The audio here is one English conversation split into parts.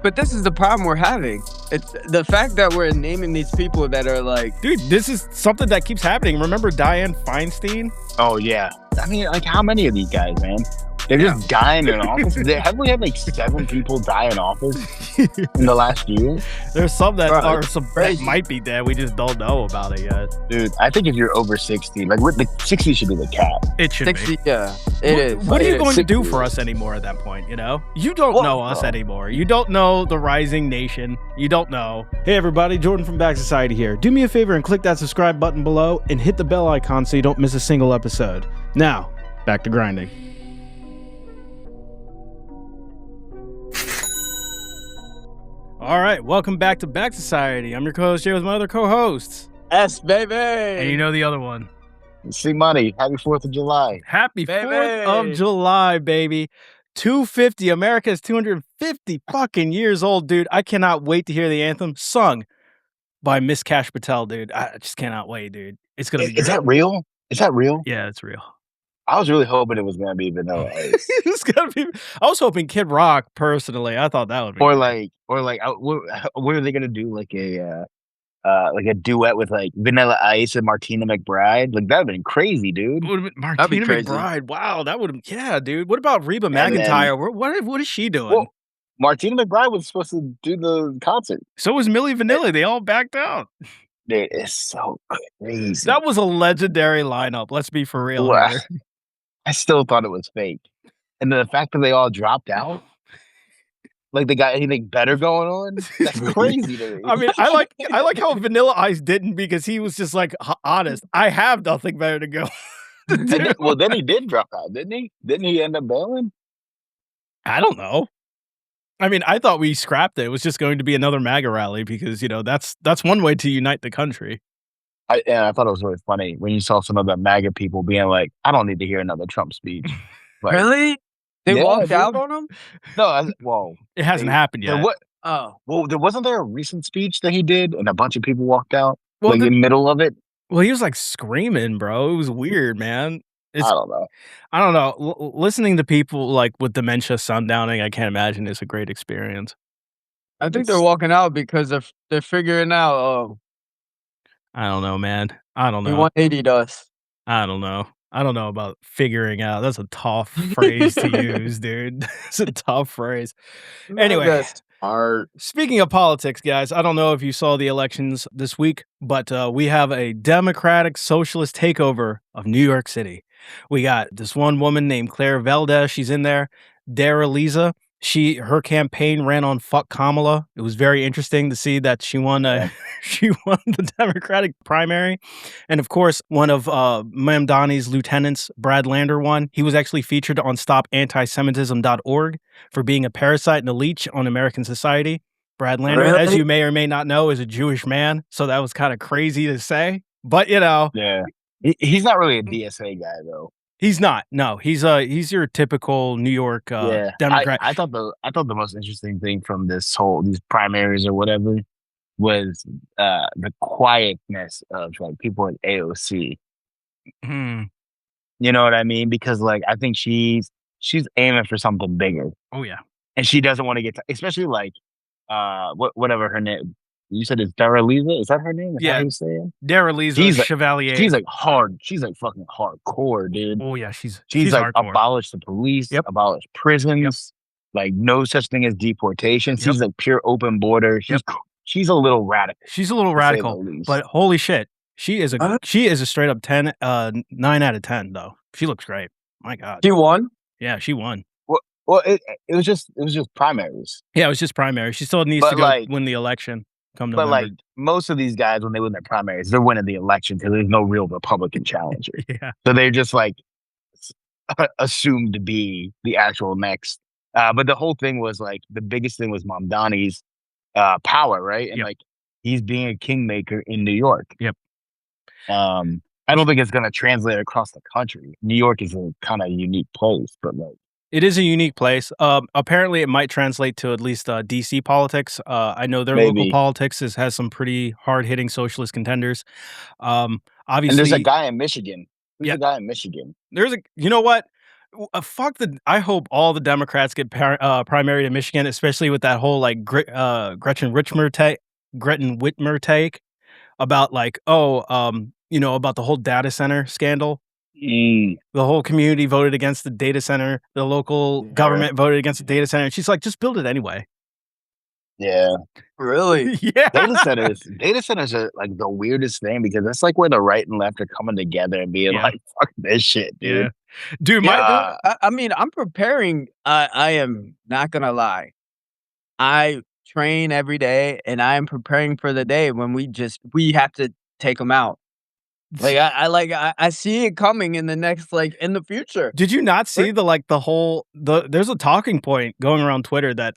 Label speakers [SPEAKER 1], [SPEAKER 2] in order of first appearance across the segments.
[SPEAKER 1] But this is the problem we're having. It's the fact that we're naming these people that are like,
[SPEAKER 2] dude, this is something that keeps happening. Remember Dianne Feinstein?
[SPEAKER 3] Oh yeah. I mean, like, how many of these guys, man? They're just dying in office. Haven't we had like 7 people die in office in the last year?
[SPEAKER 2] There's some that
[SPEAKER 1] Bro,
[SPEAKER 2] are some that might be dead. We just don't know about it yet.
[SPEAKER 3] Dude, I think if you're over 60, like the 60 should be the cap.
[SPEAKER 2] It should
[SPEAKER 1] 60.
[SPEAKER 2] be.
[SPEAKER 1] Yeah, it is.
[SPEAKER 2] What are you
[SPEAKER 1] It is.
[SPEAKER 2] going to do
[SPEAKER 1] 60.
[SPEAKER 2] for us anymore at that point? You know, you don't
[SPEAKER 1] Well,
[SPEAKER 2] know us anymore. You don't know the rising nation. You don't know. Hey everybody, Jordan from Back Society here. Do me a favor and click that subscribe button below and hit the bell icon so you don't miss a single episode. Now, back to grinding. All right, welcome back to Back Society. I'm your co-host Jay with my other co-hosts.
[SPEAKER 1] S baby.
[SPEAKER 2] And you know the other one.
[SPEAKER 3] See money. Happy 4th of July.
[SPEAKER 2] Happy
[SPEAKER 1] Baby.
[SPEAKER 2] 4th of July, baby. 250. America is 250 fucking years old, dude. I cannot wait to hear the anthem sung by Miss Cash Patel, dude. I just cannot wait, dude. It's going to be
[SPEAKER 3] Is that real? Is that real?
[SPEAKER 2] Yeah, it's real.
[SPEAKER 3] I was really hoping it was going to be Vanilla Ice.
[SPEAKER 2] It's gonna be. I was hoping Kid Rock, personally. I thought that would be.
[SPEAKER 3] Or what are they going to do? Like a duet with like Vanilla Ice and Martina McBride? Like, that would have been crazy, dude.
[SPEAKER 2] Would have been
[SPEAKER 1] That'd be
[SPEAKER 2] Martina
[SPEAKER 1] crazy.
[SPEAKER 2] McBride. Wow, that would have. Yeah, dude. What about Reba
[SPEAKER 3] And then-
[SPEAKER 2] McEntire? What is she doing?
[SPEAKER 3] Well, Martina McBride was supposed to do the concert.
[SPEAKER 2] So was Milli Vanilli. They all backed out.
[SPEAKER 3] Dude, it's so crazy.
[SPEAKER 2] That was a legendary lineup. Let's be for real.
[SPEAKER 3] Wow.
[SPEAKER 2] here.
[SPEAKER 3] I still thought it was fake. And then the fact that they all dropped out, like they got anything better going on, that's crazy to me.
[SPEAKER 2] I mean, I like how Vanilla Ice didn't, because he was just like honest. I have nothing better to go.
[SPEAKER 3] And then he did drop out, didn't he? Didn't he end up bailing?
[SPEAKER 2] I don't know. I mean, I thought we scrapped it. It was just going to be another MAGA rally because, you know, that's one way to unite the country.
[SPEAKER 3] I thought it was really funny when you saw some of the MAGA people being like, I don't need to hear another Trump speech. Like,
[SPEAKER 1] Really? They
[SPEAKER 3] Yeah,
[SPEAKER 1] walked
[SPEAKER 3] dude.
[SPEAKER 1] out on him?
[SPEAKER 3] Whoa.
[SPEAKER 2] It hasn't happened yet.
[SPEAKER 1] Oh.
[SPEAKER 3] Well, wasn't there a recent speech that he did and a bunch of people walked out?
[SPEAKER 2] Well,
[SPEAKER 3] like in the middle of it?
[SPEAKER 2] Well, he was like screaming, bro. It was weird, man.
[SPEAKER 3] I don't know.
[SPEAKER 2] I don't know. Listening to people like with dementia sundowning, I can't imagine it's a great experience.
[SPEAKER 1] I think they're walking out because they're figuring out,
[SPEAKER 2] I don't know, man. I don't
[SPEAKER 1] he
[SPEAKER 2] know.
[SPEAKER 1] 180'd us.
[SPEAKER 2] I don't know. I don't know about figuring out. That's a tough phrase to use, dude. It's a tough phrase. Anyway.
[SPEAKER 1] That's smart.
[SPEAKER 2] Speaking of politics, guys, I don't know if you saw the elections this week, but we have a Democratic Socialist takeover of New York City. We got this one woman named Claire Valdez. She's in there. Dara Liza. Her campaign ran on Fuck Kamala. It was very interesting to see that she won she won the Democratic primary. And of course, one of Mamdani's lieutenants, Brad Lander, won. He was actually featured on StopAntisemitism.org for being a parasite and a leech on American society. Brad Lander, as
[SPEAKER 1] Really?
[SPEAKER 2] you may or may not know, is a Jewish man, so that was kind of crazy to say. But, you know,
[SPEAKER 3] Yeah. He's not really a DSA guy, though.
[SPEAKER 2] he's not. No, he's your typical New York Democrat.
[SPEAKER 3] I thought the most interesting thing from these primaries or whatever was the quietness of like people at AOC.
[SPEAKER 2] Hmm.
[SPEAKER 3] You know what I mean? Because like I think she's aiming for something bigger,
[SPEAKER 2] Oh, yeah.
[SPEAKER 3] and she doesn't want to get especially like whatever her name. You said it's Dara Liza. Is that her name? Is that
[SPEAKER 2] Yeah.
[SPEAKER 3] how you say it?
[SPEAKER 2] Dara Liza
[SPEAKER 3] She's like-
[SPEAKER 2] Chevalier.
[SPEAKER 3] She's like hard. She's like fucking hardcore, dude.
[SPEAKER 2] oh, yeah, she's
[SPEAKER 3] She's like
[SPEAKER 2] hardcore.
[SPEAKER 3] abolish the police,
[SPEAKER 2] Yep.
[SPEAKER 3] abolish prisons, like no such thing as deportation. She's like pure open border. She's a little radical.
[SPEAKER 2] She's a little
[SPEAKER 3] to say the
[SPEAKER 2] radical,
[SPEAKER 3] least.
[SPEAKER 2] but holy shit, she is a straight up 9 out of 10 though. She looks great. My God.
[SPEAKER 1] He won?
[SPEAKER 2] Yeah, she won.
[SPEAKER 3] Well, it was just primaries.
[SPEAKER 2] Yeah, it was just primary. She still needs
[SPEAKER 3] But,
[SPEAKER 2] to go
[SPEAKER 3] like-
[SPEAKER 2] win the election come
[SPEAKER 3] But
[SPEAKER 2] November.
[SPEAKER 3] like most of these guys, when they win their primaries, they're winning the election because there's no real Republican challenger.
[SPEAKER 2] Yeah.
[SPEAKER 3] So they're just like assumed to be the actual next. But the whole thing was like the biggest thing was Mamdani's power, right? And
[SPEAKER 2] Yep.
[SPEAKER 3] like he's being a kingmaker in New York.
[SPEAKER 2] Yep.
[SPEAKER 3] I don't think it's going to translate across the country. New York is a kind of unique place, but like
[SPEAKER 2] It is a unique place. Apparently, it might translate to at least DC politics. I know their local
[SPEAKER 3] Maybe.
[SPEAKER 2] politics has some pretty hard-hitting socialist contenders.
[SPEAKER 3] and
[SPEAKER 2] Obviously,
[SPEAKER 3] there's a guy in Michigan.
[SPEAKER 2] Yeah.
[SPEAKER 3] There's a guy in Michigan.
[SPEAKER 2] you know what? Fuck I hope all the Democrats get primary in Michigan, especially with that whole like Gretchen Whitmer take about like, about the whole data center scandal.
[SPEAKER 3] Mm,
[SPEAKER 2] The whole community voted against the data center. The local
[SPEAKER 3] yeah,
[SPEAKER 2] government voted against the data center. And she's like, just build it anyway.
[SPEAKER 3] yeah.
[SPEAKER 1] Really?
[SPEAKER 2] Yeah.
[SPEAKER 3] Data centers are like the weirdest thing because that's like where the right and left are coming together and being
[SPEAKER 2] Yeah.
[SPEAKER 3] like, "Fuck this shit,
[SPEAKER 2] Yeah.
[SPEAKER 3] dude."
[SPEAKER 2] Dude,
[SPEAKER 1] Yeah, dude.
[SPEAKER 3] Uh,
[SPEAKER 1] I mean, I'm preparing. I am not gonna lie. I train every day, and I am preparing for the day when we have to take them out. Like I see it coming in the next in the future.
[SPEAKER 2] did you not see
[SPEAKER 1] Right?
[SPEAKER 2] there's a talking point going around Twitter that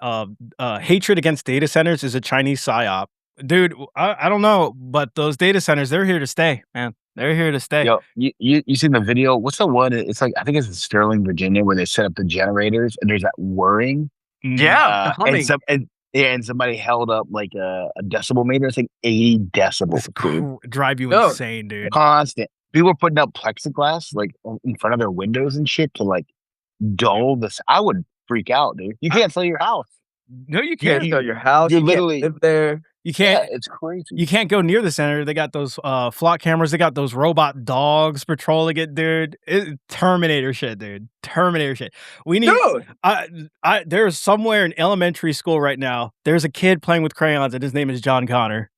[SPEAKER 2] hatred against data centers is a Chinese psyop. Dude, I don't know, but those data centers, they're here to stay, man. They're here to stay.
[SPEAKER 3] yo, you seen the video? What's the one? It's like I think it's in Sterling, Virginia, where they set up the generators and there's that whirring.
[SPEAKER 1] Yeah, the
[SPEAKER 3] And
[SPEAKER 1] humming.
[SPEAKER 3] some and yeah, and somebody held up like a decibel meter. It's like 80 decibels, dude.
[SPEAKER 2] Drive you
[SPEAKER 1] No,
[SPEAKER 2] insane, dude.
[SPEAKER 3] Constant. People were putting up plexiglass like in front of their windows and shit to like dull this. I would freak out, dude. You can't sell your house.
[SPEAKER 2] No, you
[SPEAKER 1] you can't
[SPEAKER 2] can't.
[SPEAKER 1] sell your house.
[SPEAKER 3] You're
[SPEAKER 1] You can't
[SPEAKER 3] literally
[SPEAKER 1] live there.
[SPEAKER 2] You
[SPEAKER 3] yeah,
[SPEAKER 2] can't.
[SPEAKER 3] it's crazy.
[SPEAKER 2] You can't go near the center. They got those flock cameras. They got those robot dogs patrolling it, dude. Terminator shit, dude. Terminator shit. We need.
[SPEAKER 1] Dude,
[SPEAKER 2] There's somewhere in elementary school right now. There's a kid playing with crayons, and his name is John Connor.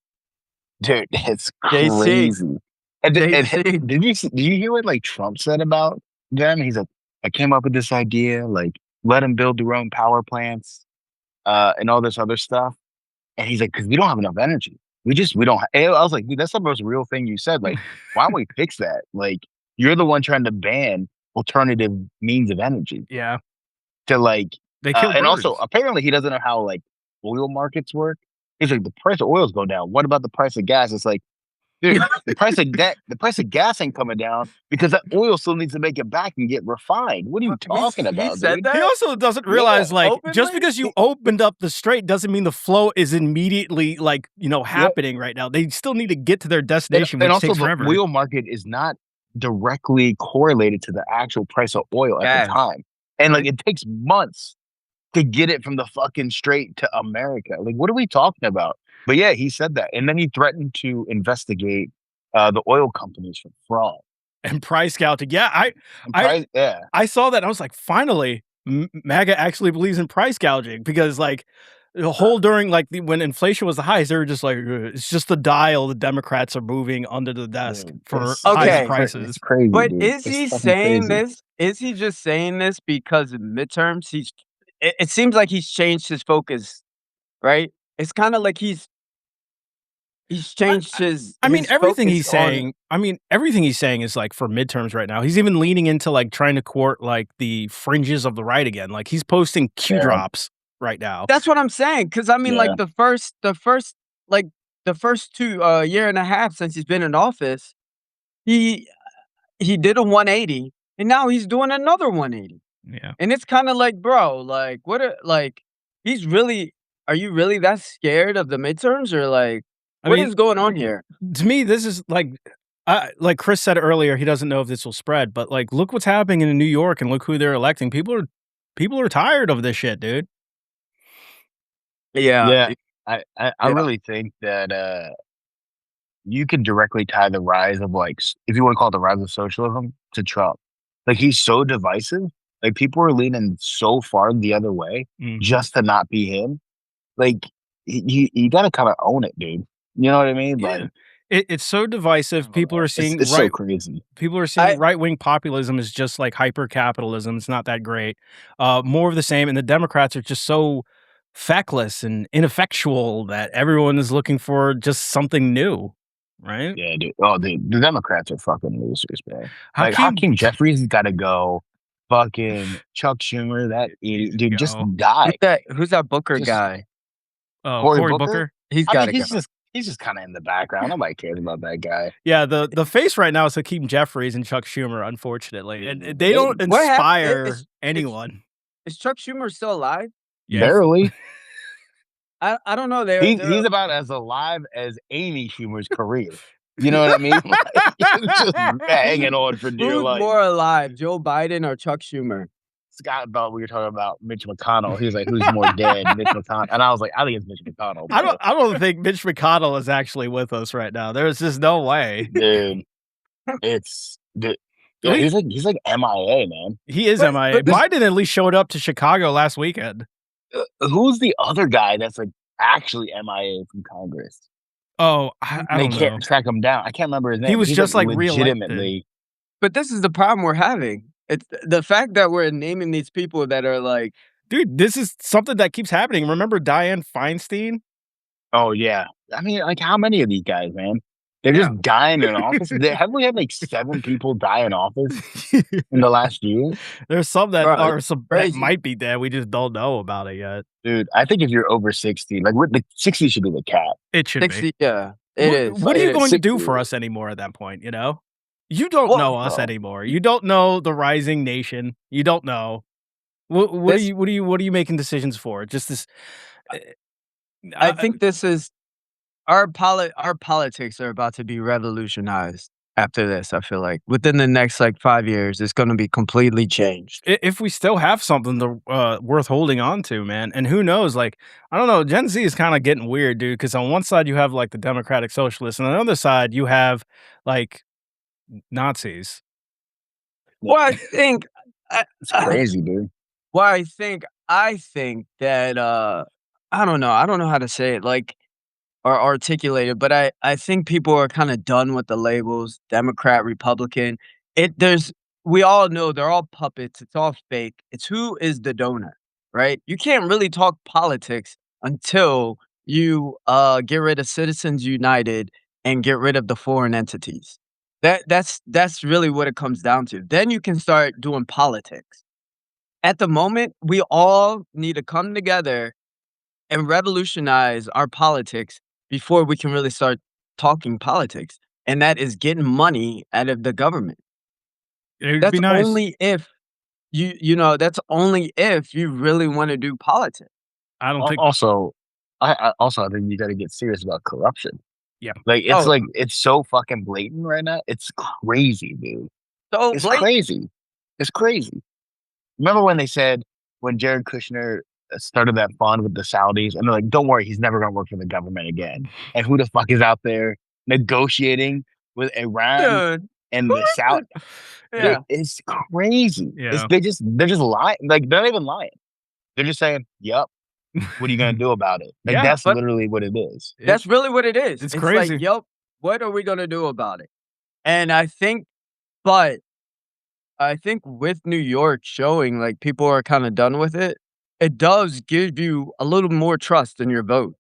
[SPEAKER 3] Dude, it's
[SPEAKER 1] JC.
[SPEAKER 3] crazy. And
[SPEAKER 1] JC.
[SPEAKER 3] did you hear what like Trump said about them? He's like, I came up with this idea, like let them build their own power plants, and all this other stuff. And he's like, because we don't have enough energy. We don't. And I was like, dude, that's the most real thing you said. Like, why don't we fix that? Like, you're the one trying to ban alternative means of energy
[SPEAKER 2] Yeah,
[SPEAKER 3] to like,
[SPEAKER 2] they kill
[SPEAKER 3] and
[SPEAKER 2] birds.
[SPEAKER 3] also apparently he doesn't know how like oil markets work. He's like, the price of oil's go down. What about the price of gas? It's like, dude, the price of gas ain't coming down because that oil still needs to make it back and get refined. What are you talking
[SPEAKER 1] He
[SPEAKER 3] about,
[SPEAKER 1] said
[SPEAKER 3] dude?
[SPEAKER 1] that?
[SPEAKER 2] He also doesn't realize, like, just
[SPEAKER 1] Openly?
[SPEAKER 2] because you opened up the strait doesn't mean the flow is immediately, like,
[SPEAKER 3] Yeah.
[SPEAKER 2] happening right now. They still need to get to their destination,
[SPEAKER 3] And
[SPEAKER 2] which
[SPEAKER 3] also
[SPEAKER 2] takes
[SPEAKER 3] the
[SPEAKER 2] forever.
[SPEAKER 3] oil market is not directly correlated to the actual price of oil at
[SPEAKER 1] Gas.
[SPEAKER 3] the time. And like it takes months to get it from the fucking strait to America. Like, what are we talking about? But yeah, he said that. And then he threatened to investigate the oil companies for fraud.
[SPEAKER 2] And price gouging. Yeah,
[SPEAKER 3] Yeah.
[SPEAKER 2] I saw that. And I was like, finally, MAGA actually believes in price gouging because, like, the whole during like when inflation was the highest, they were just like, it's just the dial the Democrats are moving under the desk for
[SPEAKER 3] It's
[SPEAKER 2] higher
[SPEAKER 1] Okay.
[SPEAKER 2] prices.
[SPEAKER 3] It's crazy.
[SPEAKER 1] But
[SPEAKER 3] dude.
[SPEAKER 1] is
[SPEAKER 3] It's
[SPEAKER 1] he
[SPEAKER 3] fucking
[SPEAKER 1] saying
[SPEAKER 3] crazy.
[SPEAKER 1] this? Is he just saying this because of midterms? It seems like he's changed his focus, right? It's kind of like he's changed his
[SPEAKER 2] I mean,
[SPEAKER 1] his
[SPEAKER 2] everything
[SPEAKER 1] focus
[SPEAKER 2] he's saying. I mean, everything he's saying is like for midterms right now. He's even leaning into like trying to court like the fringes of the right again. Like he's posting Q
[SPEAKER 3] Yeah.
[SPEAKER 2] drops right now.
[SPEAKER 1] That's what I'm saying. Because I mean,
[SPEAKER 3] Yeah.
[SPEAKER 1] like the first two year and a half since he's been in office, he did a 180, and now he's doing another 180.
[SPEAKER 2] Yeah.
[SPEAKER 1] And it's kind of like, bro, like he's really. Are you really that scared of the midterms, or like what is going on here?
[SPEAKER 2] To me, this is like Chris said earlier, he doesn't know if this will spread, but like look what's happening in New York and look who they're electing. People are tired of this shit, dude.
[SPEAKER 1] Yeah,
[SPEAKER 3] I
[SPEAKER 1] Yeah.
[SPEAKER 3] really think that you can directly tie the rise of like if you want to call it the rise of socialism to Trump. Like he's so divisive. Like people are leaning so far the other way just to not be him. Like you gotta kind of own it, dude. You know what I mean?
[SPEAKER 2] Yeah.
[SPEAKER 3] Like
[SPEAKER 2] It's so divisive. People are seeing
[SPEAKER 3] it's so crazy.
[SPEAKER 2] People are seeing right-wing populism is just like hyper-capitalism. It's not that great. More of the same, and the Democrats are just so feckless and ineffectual that everyone is looking for just something new, right?
[SPEAKER 3] Yeah, dude. Oh, the Democrats are fucking losers, man. Like Hakeem Jeffries has got to go. Fucking Chuck Schumer, that idiot, dude, just die.
[SPEAKER 1] Who's that Booker guy?
[SPEAKER 2] Oh,
[SPEAKER 3] Cory Booker?
[SPEAKER 1] He's got to go.
[SPEAKER 3] He's just kind of in the background. Nobody cares about that guy.
[SPEAKER 2] Yeah, the face right now is Hakeem Jeffries and Chuck Schumer, unfortunately, and they don't inspire anyone.
[SPEAKER 1] Is Chuck Schumer still alive?
[SPEAKER 2] Yes.
[SPEAKER 3] Barely.
[SPEAKER 1] I don't know.
[SPEAKER 3] He's about as alive as Amy Schumer's career. You know what I mean? Like, it's just hanging on for dear
[SPEAKER 1] Who's
[SPEAKER 3] life.
[SPEAKER 1] more alive, Joe Biden or Chuck Schumer?
[SPEAKER 3] Scott thought we were talking about Mitch McConnell. He was like, "Who's more dead, Mitch McConnell?" And I was like, "I think it's Mitch McConnell,
[SPEAKER 2] I don't
[SPEAKER 3] bro."
[SPEAKER 2] I don't think Mitch McConnell is actually with us right now. There's just no way.
[SPEAKER 3] Dude, it's the
[SPEAKER 2] At
[SPEAKER 3] yeah,
[SPEAKER 2] least
[SPEAKER 3] he's like MIA, man.
[SPEAKER 2] he is MIA.
[SPEAKER 1] But this
[SPEAKER 2] Biden at least showed up to Chicago last weekend.
[SPEAKER 3] Who's the other guy that's like actually MIA from Congress?
[SPEAKER 2] Oh, I
[SPEAKER 3] They
[SPEAKER 2] don't
[SPEAKER 3] can't
[SPEAKER 2] know.
[SPEAKER 3] track him down. I can't remember his
[SPEAKER 2] He
[SPEAKER 3] name, but
[SPEAKER 2] was
[SPEAKER 3] he's like
[SPEAKER 2] just, like, reelected.
[SPEAKER 3] legitimately.
[SPEAKER 1] but this is the problem we're having. It's the fact that we're naming these people that are like,
[SPEAKER 2] Dude, this is something that keeps happening. Remember Dianne Feinstein?
[SPEAKER 3] Oh yeah, I mean, like how many of these guys, man? They're
[SPEAKER 1] yeah,
[SPEAKER 3] just dying in office. Haven't we had like 7 people die in office in the last year?
[SPEAKER 2] There's some that
[SPEAKER 1] bro,
[SPEAKER 2] are
[SPEAKER 1] it's
[SPEAKER 2] some that
[SPEAKER 1] crazy.
[SPEAKER 2] might be dead, we just don't know about it yet.
[SPEAKER 3] Dude, I think if you're over 60, like what the 60 should be the cap.
[SPEAKER 2] It should be.
[SPEAKER 1] 60, yeah, it
[SPEAKER 2] What
[SPEAKER 1] is.
[SPEAKER 2] what are
[SPEAKER 1] It
[SPEAKER 2] you
[SPEAKER 1] is.
[SPEAKER 2] going to do
[SPEAKER 3] 60.
[SPEAKER 2] for us anymore at that point, you know? You don't
[SPEAKER 1] Well,
[SPEAKER 2] know us anymore. You don't know the rising nation. You don't know. What are
[SPEAKER 1] this
[SPEAKER 2] you making decisions for? Just this eh,
[SPEAKER 1] I
[SPEAKER 2] uh,
[SPEAKER 1] think this is our politics are about to be revolutionized after this. I feel like within the next like 5 years, it's going to be completely changed.
[SPEAKER 2] if we still have something to worth holding on to, man, and who knows? Like, I don't know. Gen Z is kind of getting weird, dude. Because on one side you have like the Democratic Socialists, and on the other side you have like Nazis.
[SPEAKER 1] Well, I think, I,
[SPEAKER 3] It's crazy, dude.
[SPEAKER 1] well, I think that I don't know how to say it. Like or articulate it, but I think people are kinda done with the labels, Democrat, Republican. There's we all know they're all puppets, it's all fake. It's who is the donor, right? You can't really talk politics until you, get rid of Citizens United and get rid of the foreign entities. That's really what it comes down to. Then you can start doing politics. At the moment, we all need to come together and revolutionize our politics before we can really start talking politics, and that is getting money out of the government.
[SPEAKER 2] It'd be
[SPEAKER 1] That's
[SPEAKER 2] nice.
[SPEAKER 1] only if that's only if you really wanna do politics.
[SPEAKER 2] I don't think.
[SPEAKER 3] Also, I think you got to get serious about corruption.
[SPEAKER 2] Yeah.
[SPEAKER 1] Oh,
[SPEAKER 3] Like it's so fucking blatant right now. It's crazy, dude.
[SPEAKER 1] so
[SPEAKER 3] It's
[SPEAKER 1] blatant.
[SPEAKER 3] crazy. It's crazy. Remember when they said when Jared Kushner started that fund with the Saudis, and they're like, "Don't worry, he's never going to work for the government again." And who the fuck is out there negotiating with Iran
[SPEAKER 1] Dude,
[SPEAKER 3] and
[SPEAKER 1] who
[SPEAKER 3] the
[SPEAKER 1] is
[SPEAKER 3] South?
[SPEAKER 1] it? Yeah,
[SPEAKER 3] It's crazy.
[SPEAKER 2] Yeah.
[SPEAKER 3] They're just lying. Like they're not even lying. They're just saying, "Yep." What are you gonna do about it? Like
[SPEAKER 2] Yeah.
[SPEAKER 3] that's
[SPEAKER 1] but
[SPEAKER 3] literally what it is.
[SPEAKER 2] It,
[SPEAKER 1] that's really what it is.
[SPEAKER 2] it's
[SPEAKER 1] It's like,
[SPEAKER 2] crazy.
[SPEAKER 1] "Yep, what are we gonna do about it?" And but I think with New York showing, like, people are kinda done with it, it does give you a little more trust in your vote,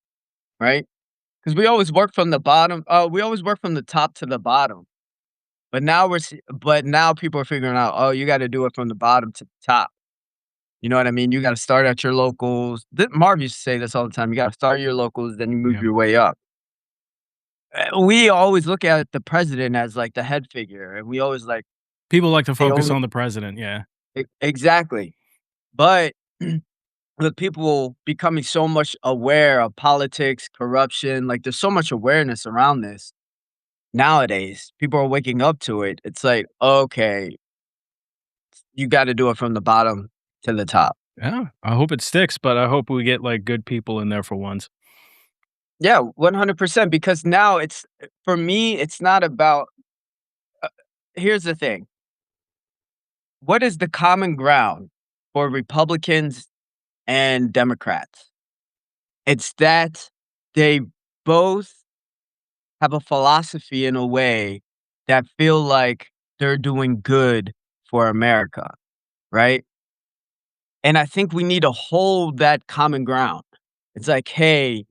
[SPEAKER 1] right? 'Cause we always work from the top to the bottom, but now people are figuring out, "Oh, you gotta do it from the bottom to the top." You know what I mean? You gotta start at your locals. Marv used to say this all the time, "You gotta start at your locals, then you move
[SPEAKER 2] Yeah.
[SPEAKER 1] your way up." We always look at the president as, like, the head figure, and we always, like,
[SPEAKER 2] People like to
[SPEAKER 1] they
[SPEAKER 2] focus
[SPEAKER 1] only
[SPEAKER 2] on the president. Yeah.
[SPEAKER 1] exactly. But with people becoming so much aware of politics, corruption, like, there's so much awareness around this nowadays. People are waking up to it. It's like, "Okay, you gotta do it from the bottom to the top."
[SPEAKER 2] Yeah. I hope it sticks, but I hope we get like good people in there for once.
[SPEAKER 1] Yeah, 100% because now for me, it's not about uh, here's the thing. What is the common ground for Republicans and Democrats? It's that they both have a philosophy in a way that feel like they're doing good for America, right? And I think we need to hold that common ground. It's like, "Hey,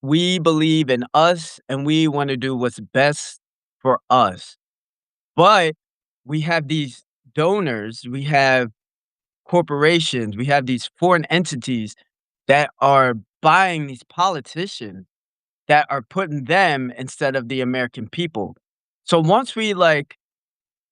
[SPEAKER 1] we believe in us and we wanna do what's best for us." But we have these donors, we have corporations, we have these foreign entities that are buying these politicians that are putting them instead of the American people. So once we, like,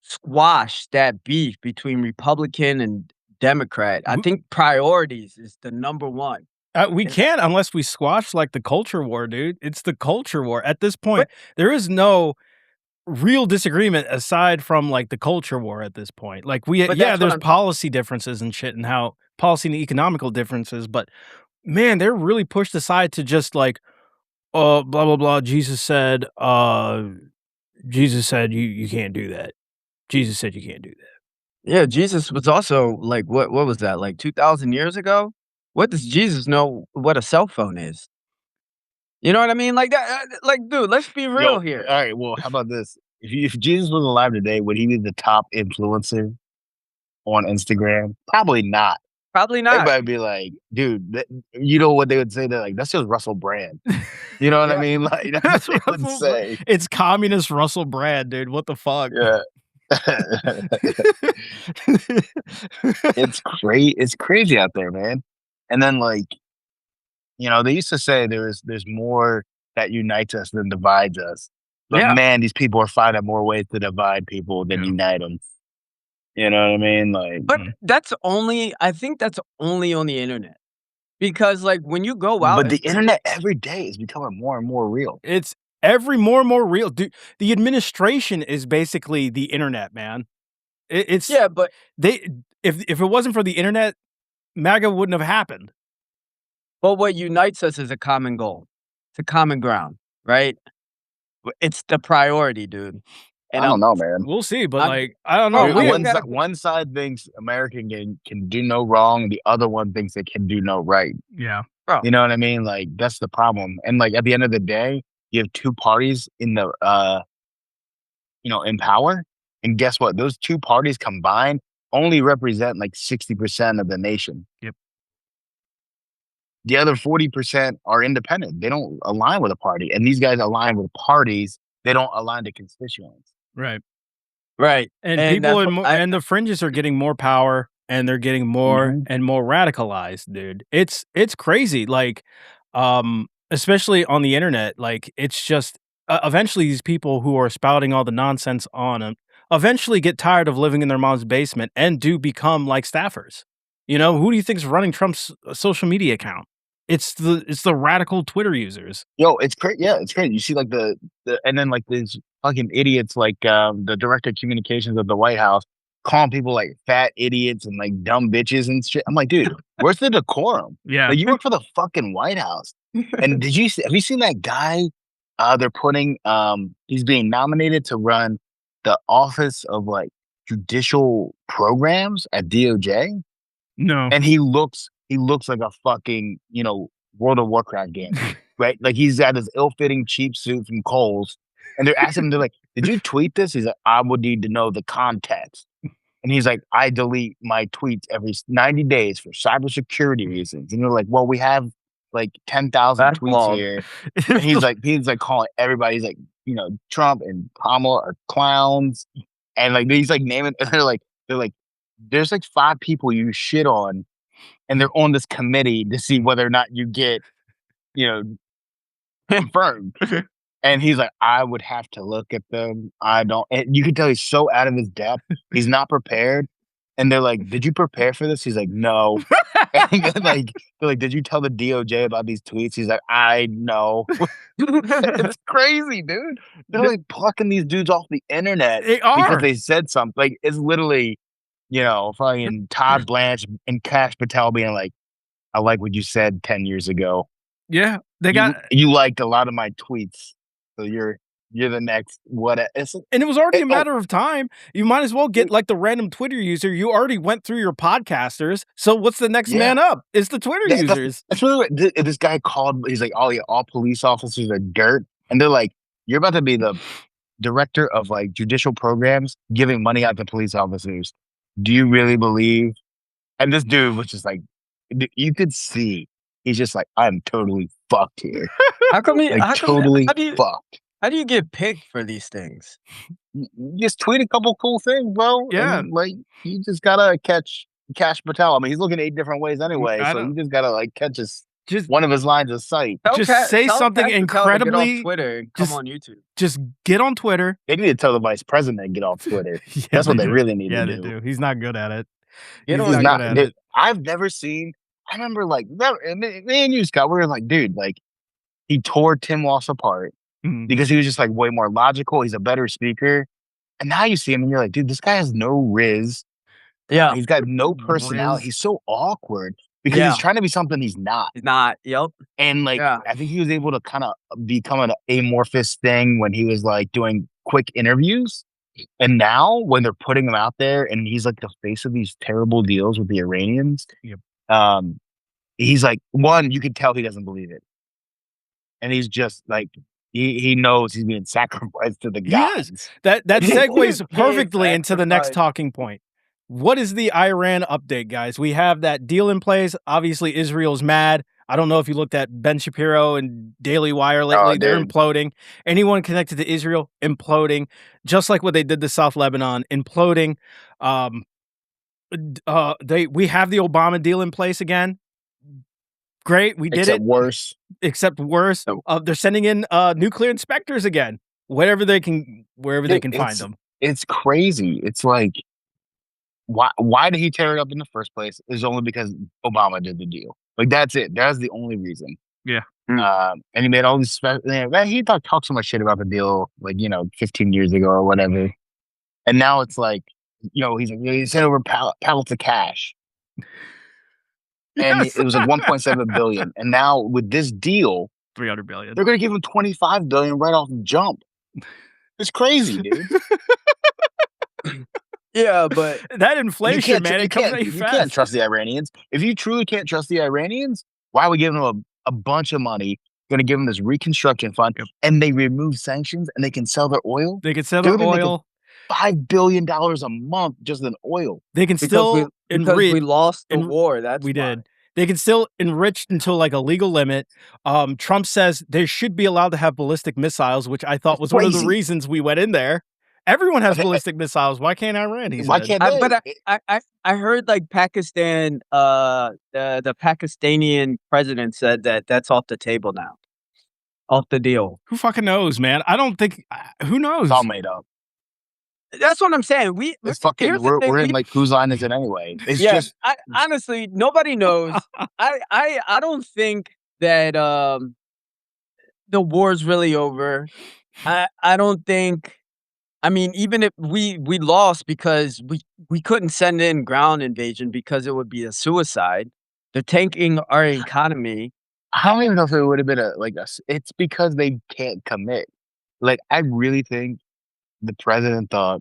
[SPEAKER 1] squash that beef between Republican and Democrat, I
[SPEAKER 2] Who
[SPEAKER 1] think priorities is the number one.
[SPEAKER 2] We
[SPEAKER 1] Is that
[SPEAKER 2] can't unless we squash, like, the culture war, dude. It's the culture war. At this
[SPEAKER 1] but
[SPEAKER 2] point, there is no real disagreement aside from, like, the culture war at this point. Like,
[SPEAKER 1] but
[SPEAKER 2] yeah,
[SPEAKER 1] that's what
[SPEAKER 2] there's
[SPEAKER 1] I'm talking.
[SPEAKER 2] policy differences and shit and how policy and economical differences, but, man, they're really pushed aside to just, like, "Oh, blah, blah, blah, Jesus said you can't do that. Jesus said you can't do that."
[SPEAKER 1] Yeah, Jesus was also like, what was that, like 2,000 years ago? What does Jesus know what a cell phone is? You know what I mean? Like that, like, dude, let's be
[SPEAKER 3] Yo,
[SPEAKER 1] real
[SPEAKER 3] all
[SPEAKER 1] here.
[SPEAKER 3] right, well, how about this? If Jesus was alive today, would he be the top influencer on Instagram? Probably not.
[SPEAKER 1] Probably not.
[SPEAKER 3] Everybody would be like, "Dude, you know what they would say? They're like, that's just Russell Brand." You know what I
[SPEAKER 1] Yeah.
[SPEAKER 3] mean? Like, that's what
[SPEAKER 2] That's
[SPEAKER 3] they would
[SPEAKER 2] Russell Br
[SPEAKER 3] say.
[SPEAKER 2] It's communist Russell Brand, dude. What the fuck?
[SPEAKER 3] Yeah. It's crazy out there, man. And then, like, they used to say there's more that unites us than divides us. But
[SPEAKER 1] Yeah,
[SPEAKER 3] man, these people are finding more ways to divide people than
[SPEAKER 2] Yeah.
[SPEAKER 3] unite them. You know what I mean? Like,
[SPEAKER 1] but I think that's only on the internet because, like, when you go out
[SPEAKER 3] but the
[SPEAKER 1] and
[SPEAKER 3] internet every day is becoming more and more real.
[SPEAKER 2] It's every more and more real. Dude, the administration is basically the internet, man. It's
[SPEAKER 1] yeah, but
[SPEAKER 2] they if it wasn't for the internet, MAGA wouldn't have happened.
[SPEAKER 1] what unites us is a common goal. It's a common ground, right? It's the priority, dude, and
[SPEAKER 3] I don't know, man.
[SPEAKER 2] We'll see, but,
[SPEAKER 1] I'm
[SPEAKER 2] like, I don't know.
[SPEAKER 1] bro, I'm
[SPEAKER 2] We
[SPEAKER 1] looking at a
[SPEAKER 3] One side thinks America can do no wrong, the other one thinks it can do no right.
[SPEAKER 2] Yeah.
[SPEAKER 1] bro.
[SPEAKER 3] You know what I mean? Like, that's the problem. And like at the end of the day, you have two parties in the in power. And guess what? Those two parties combined only represent like 60% of the nation.
[SPEAKER 2] Yep.
[SPEAKER 3] The other 40% are independent. They don't align with a party. And these guys align with parties. They don't align to constituents.
[SPEAKER 2] Right.
[SPEAKER 1] Right,
[SPEAKER 2] And
[SPEAKER 1] and
[SPEAKER 2] people
[SPEAKER 1] that's
[SPEAKER 2] in
[SPEAKER 1] what
[SPEAKER 2] mo
[SPEAKER 1] I
[SPEAKER 2] and the fringes are getting more power, and they're getting more
[SPEAKER 3] Hmm.
[SPEAKER 2] and more radicalized, dude. It's crazy, like, especially on the internet, like, it's just eventually these people who are spouting all the nonsense on 'em eventually get tired of living in their mom's basement and do become like staffers. You know, who do you think is running Trump's social media account? It's the radical Twitter users.
[SPEAKER 3] Yo, it's crazy. Yeah, it's crazy. You see, like and then like these fucking idiots, like the director of communications of the White House, calling people like fat idiots and like dumb bitches and shit. I'm like, dude, where's the decorum?
[SPEAKER 2] Yeah.
[SPEAKER 3] Like, you work for the fucking White House. And have you seen that guy? They're putting he's being nominated to run the office of like judicial programs at DOJ,
[SPEAKER 2] No.
[SPEAKER 3] and he looks like a fucking, World of Warcraft gamer, right? Like, he's got this ill-fitting cheap suit from Kohl's, and they're asking him, they're like, "Did you tweet this?" He's like, "I would need to know the context." And he's like, "I delete my tweets every 90 days for cybersecurity reasons." And they're like, "Well, we have like 10,000 tweets
[SPEAKER 1] backlog.
[SPEAKER 3] here." And he's like calling everybody. He's like, Trump and Kamala are clowns, and like he's like naming. And they're like, there's like 5 people you shit on, and they're on this committee to see whether or not you get, you know, confirmed. And he's like, "I would have to look at them. I don't." And you can tell he's so out of his depth. He's not prepared. And they're like, "Did you prepare for this?" He's like, "No." And then, like, they're like, "Did you tell the DOJ about these tweets?" He's like, "I know." It's crazy, dude. They're like plucking these dudes off the internet
[SPEAKER 2] They
[SPEAKER 3] because
[SPEAKER 2] are.
[SPEAKER 3] they said something. Like, it's literally, fucking Todd Blanche and Cash Patel being like, "I like what you said 10 years ago.
[SPEAKER 2] Yeah, they
[SPEAKER 3] You
[SPEAKER 2] got
[SPEAKER 3] you liked a lot of my tweets, so you're the next what it's
[SPEAKER 2] and it was already
[SPEAKER 3] it,
[SPEAKER 2] a
[SPEAKER 3] oh,
[SPEAKER 2] matter of time. You might as well get,
[SPEAKER 3] dude,
[SPEAKER 2] like, the random Twitter user. You already went through your podcasters, so what's the next
[SPEAKER 3] yeah.
[SPEAKER 2] man up? It's the Twitter
[SPEAKER 3] That's
[SPEAKER 2] users.
[SPEAKER 3] that's really what this guy called. He's like, "Oh yeah, all police officers are dirt," and they're like, "You're about to be the director of like judicial programs, giving money out to police officers. Do you really believe?" And this dude was just like, you could see he's just like, "I'm totally fucked here, like
[SPEAKER 1] How come
[SPEAKER 3] totally
[SPEAKER 1] how do you
[SPEAKER 3] fucked."
[SPEAKER 1] how do you get picked for these things?
[SPEAKER 3] You just tweet a couple cool things, bro,
[SPEAKER 2] Yeah,
[SPEAKER 3] and like you just gotta catch Cash Patel. I mean, he's looking 8 different ways anyway,
[SPEAKER 2] I
[SPEAKER 3] so
[SPEAKER 2] don't
[SPEAKER 3] you just gotta like catch his
[SPEAKER 2] just
[SPEAKER 3] one of his lines of sight.
[SPEAKER 2] just say
[SPEAKER 1] Tell
[SPEAKER 2] something
[SPEAKER 1] Cash Patel to get off
[SPEAKER 2] incredibly
[SPEAKER 1] Twitter and come
[SPEAKER 2] just
[SPEAKER 1] on YouTube.
[SPEAKER 2] just get on Twitter.
[SPEAKER 3] They need to tell the vice president to get off Twitter.
[SPEAKER 2] Yeah,
[SPEAKER 3] That's
[SPEAKER 2] they
[SPEAKER 3] what they
[SPEAKER 2] do.
[SPEAKER 3] really need to
[SPEAKER 2] Yeah, they
[SPEAKER 3] do.
[SPEAKER 2] do. He's not good at it.
[SPEAKER 1] Get
[SPEAKER 2] He's
[SPEAKER 1] on
[SPEAKER 3] He's
[SPEAKER 2] not good
[SPEAKER 3] not.
[SPEAKER 2] at
[SPEAKER 1] YouTube.
[SPEAKER 2] it.
[SPEAKER 3] I've never seen. I remember like me and you, Scott, we were like, dude, like he tore Tim Walsh apart
[SPEAKER 2] Mhm.
[SPEAKER 3] because he was just like way more logical. He's a better speaker. And now you see him and you're like, dude, this guy has no riz.
[SPEAKER 1] Yeah.
[SPEAKER 3] He's got no personality.
[SPEAKER 2] Riz.
[SPEAKER 3] He's so awkward because
[SPEAKER 1] Yeah.
[SPEAKER 3] he's trying to be something he's not.
[SPEAKER 1] He's not. Yep.
[SPEAKER 3] And like,
[SPEAKER 1] Yeah.
[SPEAKER 3] I think he was able to kind of become an amorphous thing when he was like doing quick interviews. And now when they're putting him out there and he's like the face of these terrible deals with the Iranians,
[SPEAKER 2] Yep.
[SPEAKER 3] he's like, one, you can tell he doesn't believe it. And he's just like, he knows he's being sacrificed to the
[SPEAKER 2] He
[SPEAKER 3] gods.
[SPEAKER 2] is. That segues perfectly
[SPEAKER 1] He is
[SPEAKER 2] into the next
[SPEAKER 1] sacrificed.
[SPEAKER 2] talking point. What is the Iran update, guys? We have that deal in place. Obviously, Israel's mad. I don't know if you looked at Ben Shapiro and Daily Wire lately. They're
[SPEAKER 3] dude.
[SPEAKER 2] imploding. Anyone connected to Israel, imploding. Just like what they did to South Lebanon, imploding. We have the Obama deal in place again. Great, we did
[SPEAKER 3] Except
[SPEAKER 2] it.
[SPEAKER 3] worse.
[SPEAKER 2] Except worse. They're sending in nuclear inspectors again. Wherever they can find them.
[SPEAKER 3] It's crazy. It's like, why did he tear it up in the first place? Is only because Obama did the deal. Like that's it. That's the only reason.
[SPEAKER 2] Yeah.
[SPEAKER 3] And he made all these. He talked so much shit about the deal, like 15 years ago or whatever. And now it's like, he's like, he sent over pallets of cash, and
[SPEAKER 2] Yes.
[SPEAKER 3] it was like 1.7 billion. And now with this deal,
[SPEAKER 2] 300 billion.
[SPEAKER 3] they're going to give him 25 billion right off the jump. It's crazy, dude.
[SPEAKER 1] Yeah, but
[SPEAKER 2] that inflation, man,
[SPEAKER 3] you
[SPEAKER 2] it comes at you fast.
[SPEAKER 3] can't trust the Iranians. If you truly can't trust the Iranians, why are we giving them a bunch of money? Going to give them this reconstruction fund, and they remove sanctions, and they can sell their oil.
[SPEAKER 2] They can sell their oil.
[SPEAKER 3] $5 billion a month just in oil.
[SPEAKER 2] They can still
[SPEAKER 1] because we lost the war. That's
[SPEAKER 2] we
[SPEAKER 1] why.
[SPEAKER 2] did. They can still enrich until like a legal limit. Trump says they should be allowed to have ballistic missiles, which I thought was one of the reasons we went in there. Everyone has ballistic missiles. Why can't Iran?
[SPEAKER 3] Why can't they?
[SPEAKER 1] But I heard like Pakistan, the Pakistani president said that that's off the table now, off the deal.
[SPEAKER 2] Who fucking knows, man? I don't think. Who knows?
[SPEAKER 3] It's all made up.
[SPEAKER 1] That's what I'm saying.
[SPEAKER 3] It's fucking. We're in like whose line is it anyway? It's just.
[SPEAKER 1] Honestly, nobody knows. I don't think that the war's really over. I don't think. I mean, even if we lost because we couldn't send in ground invasion because it would be a suicide. They're tanking our economy.
[SPEAKER 3] I don't even know if it would have been it's because they can't commit. Like, I really think the president thought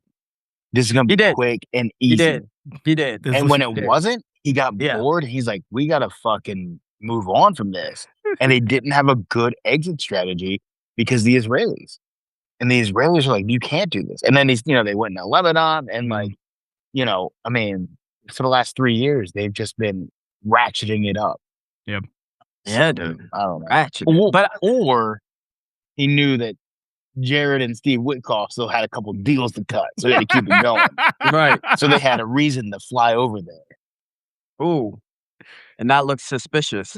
[SPEAKER 3] this is gonna be quick and easy.
[SPEAKER 1] He did.
[SPEAKER 3] And when it wasn't, he got bored. He's like, we gotta fucking move on from this. And they didn't have a good exit strategy because the Israelis. And the Israelis are like, you can't do this. And then they went in Lebanon and like, I mean, for the last 3 years, they've just been ratcheting it up.
[SPEAKER 2] Yep.
[SPEAKER 1] Yeah, dude.
[SPEAKER 3] I don't know.
[SPEAKER 1] Ratcheting.
[SPEAKER 3] Or he knew that Jared and Steve Witkoff still had a couple deals to cut, so they had to keep it going.
[SPEAKER 1] Right.
[SPEAKER 3] So they had a reason to fly over there.
[SPEAKER 1] Ooh. And that looks suspicious.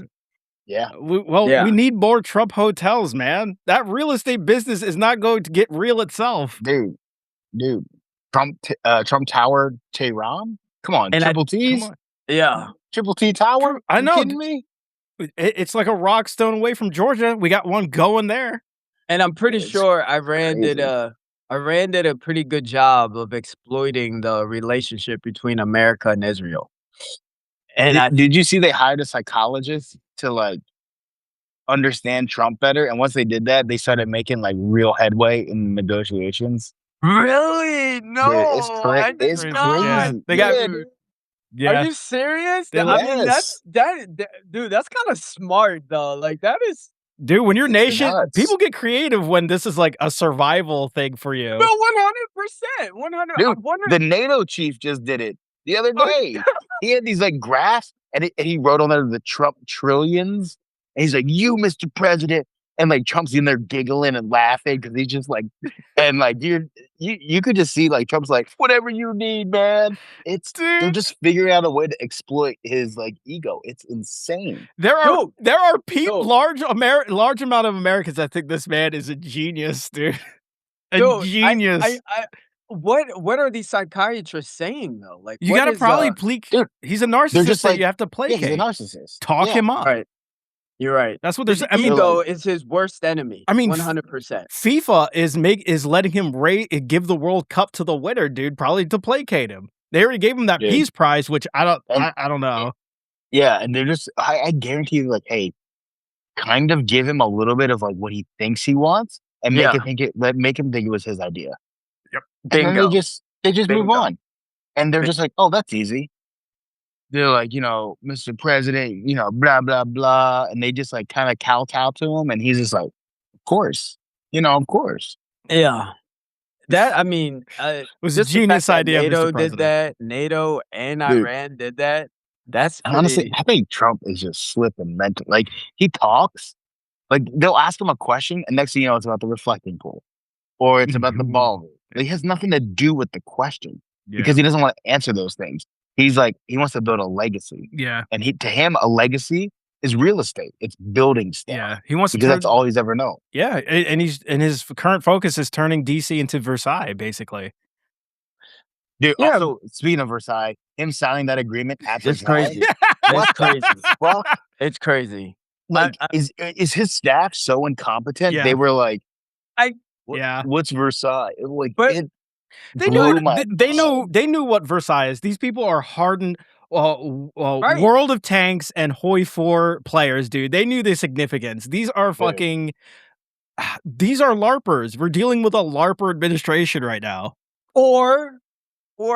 [SPEAKER 3] Yeah.
[SPEAKER 2] We need more Trump hotels, man. That real estate business is not going to get real itself.
[SPEAKER 3] Dude. Trump Tower, Tehran? Come on, Triple T's?
[SPEAKER 1] Yeah.
[SPEAKER 3] Triple T Tower?
[SPEAKER 2] I know.
[SPEAKER 3] You kidding me?
[SPEAKER 2] It's like a rock stone away from Georgia. We got one going there.
[SPEAKER 1] And I'm pretty sure Iran did a pretty good job of exploiting the relationship between America and Israel. And
[SPEAKER 3] did you see they hired a psychologist to like understand Trump better? And once they did that, they started making like real headway in negotiations.
[SPEAKER 1] Really? No,
[SPEAKER 3] dude, it's crazy.
[SPEAKER 2] Yeah, they got. Yeah.
[SPEAKER 1] Are you serious?
[SPEAKER 3] Yes.
[SPEAKER 1] I mean, dude. That's kind of smart though. Like that is.
[SPEAKER 2] Dude, when you're nation, people get creative when this is like a survival thing for you.
[SPEAKER 1] No, 100%. 100.
[SPEAKER 3] Dude, the NATO chief just did it the other day. He had these like graphs, and he wrote on there the Trump trillions. And he's like, "You, Mr. President," and like Trump's in there giggling and laughing because he's just like, and like you could just see like Trump's like, "Whatever you need, man." They're just figuring out a way to exploit his like ego. It's insane.
[SPEAKER 2] There are people, large amount of Americans that think this man is a genius, dude. Genius.
[SPEAKER 1] what are these psychiatrists saying though? Like,
[SPEAKER 2] You
[SPEAKER 1] what
[SPEAKER 2] gotta
[SPEAKER 1] is
[SPEAKER 2] probably
[SPEAKER 3] Dude,
[SPEAKER 2] he's a
[SPEAKER 3] they're
[SPEAKER 2] narcissist
[SPEAKER 3] just
[SPEAKER 2] that you
[SPEAKER 3] like,
[SPEAKER 2] have to
[SPEAKER 3] yeah, he's a
[SPEAKER 2] placate.
[SPEAKER 3] narcissist.
[SPEAKER 2] Talk
[SPEAKER 3] Yeah.
[SPEAKER 2] him up.
[SPEAKER 1] right? You're right.
[SPEAKER 2] That's what they're
[SPEAKER 1] His
[SPEAKER 2] saying. I mean,
[SPEAKER 3] They're like,
[SPEAKER 1] ego is his worst enemy.
[SPEAKER 2] I mean,
[SPEAKER 1] 100%.
[SPEAKER 2] FIFA is letting him give the World Cup to the winner, dude, probably to placate him. They already gave him that
[SPEAKER 3] dude.
[SPEAKER 2] peace prize, which
[SPEAKER 3] And
[SPEAKER 2] I don't know.
[SPEAKER 3] yeah, and they're just I guarantee you, like, hey, kind of give him a little bit of like what he thinks he wants and
[SPEAKER 1] Yeah.
[SPEAKER 3] make him think it was his idea.
[SPEAKER 2] Yep.
[SPEAKER 3] And then
[SPEAKER 1] Bingo.
[SPEAKER 3] they just move
[SPEAKER 1] Bingo.
[SPEAKER 3] on. And they're
[SPEAKER 1] Bi-
[SPEAKER 3] just like, oh, that's easy. They're like, Mr. President, blah, blah, blah. And they just like kind of kowtow to him. And he's just like, of course, of course.
[SPEAKER 1] Yeah. That I mean,
[SPEAKER 2] It was a
[SPEAKER 1] just the fact
[SPEAKER 2] genius
[SPEAKER 1] that
[SPEAKER 2] idea, Mr.
[SPEAKER 1] NATO did
[SPEAKER 2] President.
[SPEAKER 1] that, NATO and
[SPEAKER 3] Dude,
[SPEAKER 1] Iran did that. That's
[SPEAKER 3] and honestly,
[SPEAKER 1] pretty.
[SPEAKER 3] I think Trump is just slipping mental. Like he talks, like they'll ask him a question, and next thing you know, it's about the reflecting pool or it's about the ball. Like, it has nothing to do with the question because he doesn't want to answer those things. He's like, he wants to build a legacy.
[SPEAKER 2] Yeah.
[SPEAKER 3] And to him, a legacy is real estate. It's building stuff.
[SPEAKER 2] Yeah. He wants to
[SPEAKER 3] Because
[SPEAKER 2] turn
[SPEAKER 3] that's all he's ever known.
[SPEAKER 2] Yeah, and his current focus is turning DC into Versailles, basically.
[SPEAKER 3] Dude,
[SPEAKER 1] Yeah.
[SPEAKER 3] also, speaking of Versailles, him signing that agreement at
[SPEAKER 1] It's
[SPEAKER 3] Versailles.
[SPEAKER 1] crazy.
[SPEAKER 3] What
[SPEAKER 1] It's crazy.
[SPEAKER 3] the fuck?
[SPEAKER 1] It's crazy.
[SPEAKER 3] Like, is his staff so incompetent?
[SPEAKER 2] Yeah.
[SPEAKER 3] They were like,
[SPEAKER 2] Yeah.
[SPEAKER 3] what's Versailles? Like,
[SPEAKER 1] But
[SPEAKER 3] it
[SPEAKER 2] They knew
[SPEAKER 3] blew my
[SPEAKER 2] they knew what Versailles is. These people are hardened
[SPEAKER 1] Right.
[SPEAKER 2] World of Tanks and Hoi 4 players, dude. They knew the significance. These are
[SPEAKER 3] Dude.
[SPEAKER 2] fucking these are LARPers. We're dealing with a LARPer administration right now.
[SPEAKER 1] or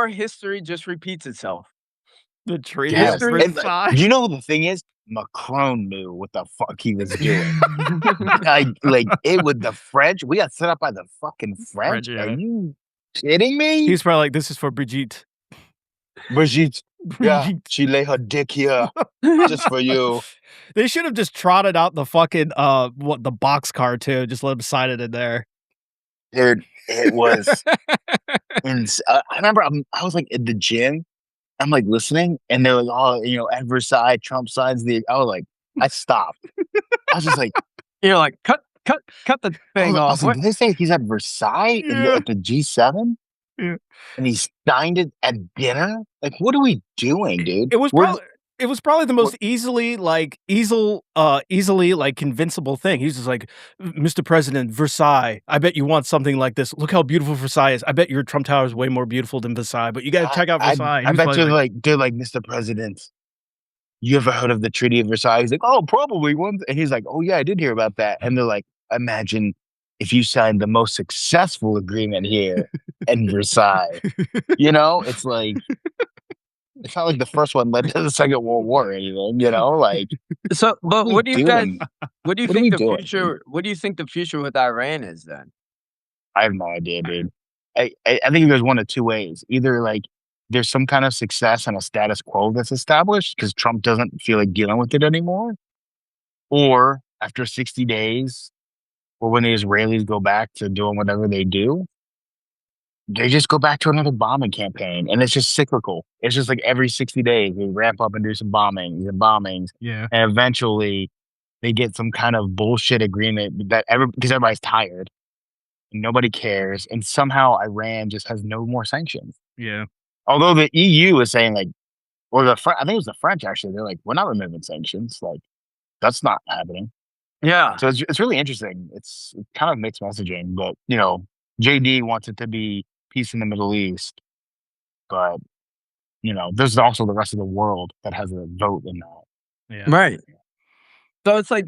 [SPEAKER 1] history just repeats itself.
[SPEAKER 2] The Treaty
[SPEAKER 3] Yes.
[SPEAKER 2] of
[SPEAKER 1] History-
[SPEAKER 3] And,
[SPEAKER 2] Versailles.
[SPEAKER 3] you know the thing is? Macron knew what the fuck he was doing. With the French, we got set up by the fucking French.
[SPEAKER 2] French, yeah.
[SPEAKER 3] Are you kidding me?
[SPEAKER 2] He's probably like, this is for Brigitte.
[SPEAKER 3] Brigitte, yeah,
[SPEAKER 2] Brigitte.
[SPEAKER 3] she lay her dick here just for you.
[SPEAKER 2] They should have just trotted out the fucking the boxcar too. Just let him sign it in there.
[SPEAKER 3] Dude, it was. I remember I was like at the gym. I'm like listening, and they're like, "Oh, at Versailles, Trump signs the." I was like, I stopped. I was just like,
[SPEAKER 1] You're like, cut the thing
[SPEAKER 3] I
[SPEAKER 1] off.
[SPEAKER 3] was like, did they say he's at Versailles
[SPEAKER 2] Yeah.
[SPEAKER 3] at the G7?
[SPEAKER 2] Yeah.
[SPEAKER 3] And he signed it at dinner? Like, what are we doing, dude?
[SPEAKER 2] It was probably the most easily convincible thing. He's just like, Mr. President, Versailles. I bet you want something like this. Look how beautiful Versailles is. I bet your Trump Tower is way more beautiful than Versailles, but you got to check out Versailles.
[SPEAKER 3] I bet you're like, they're like, Mr. President, you ever heard of the Treaty of Versailles? He's like, oh, probably once. And he's like, oh, yeah, I did hear about that. And they're like, imagine if you signed the most successful agreement here in Versailles. It's like, it's not like the first one led to the Second World War or anything, like.
[SPEAKER 1] So, but what do you
[SPEAKER 3] doing?
[SPEAKER 1] guys? What do you
[SPEAKER 3] What are we
[SPEAKER 1] think the
[SPEAKER 3] doing,
[SPEAKER 1] future? What do you think the future with Iran is then?
[SPEAKER 3] I have no idea, dude. I think it goes one of two ways. Either like there's some kind of success and a status quo that's established because Trump doesn't feel like dealing with it anymore. Or after 60 days, or when the Israelis go back to doing whatever they do, they just go back to another bombing campaign. And it's just cyclical. It's just like every 60 days, they ramp up and do some bombings.
[SPEAKER 2] Yeah.
[SPEAKER 3] And eventually they get some kind of bullshit agreement because everybody's tired. Nobody cares, and somehow Iran just has no more sanctions.
[SPEAKER 2] Yeah.
[SPEAKER 3] Although the EU is saying like, or I think it was the French actually. They're like, we're not removing sanctions. Like, that's not happening.
[SPEAKER 1] Yeah.
[SPEAKER 3] So it's really interesting. It's kind of mixed messaging, but JD wants it to be peace in the Middle East, but there's also the rest of the world that has a vote in that.
[SPEAKER 2] Yeah.
[SPEAKER 1] Right. So it's like,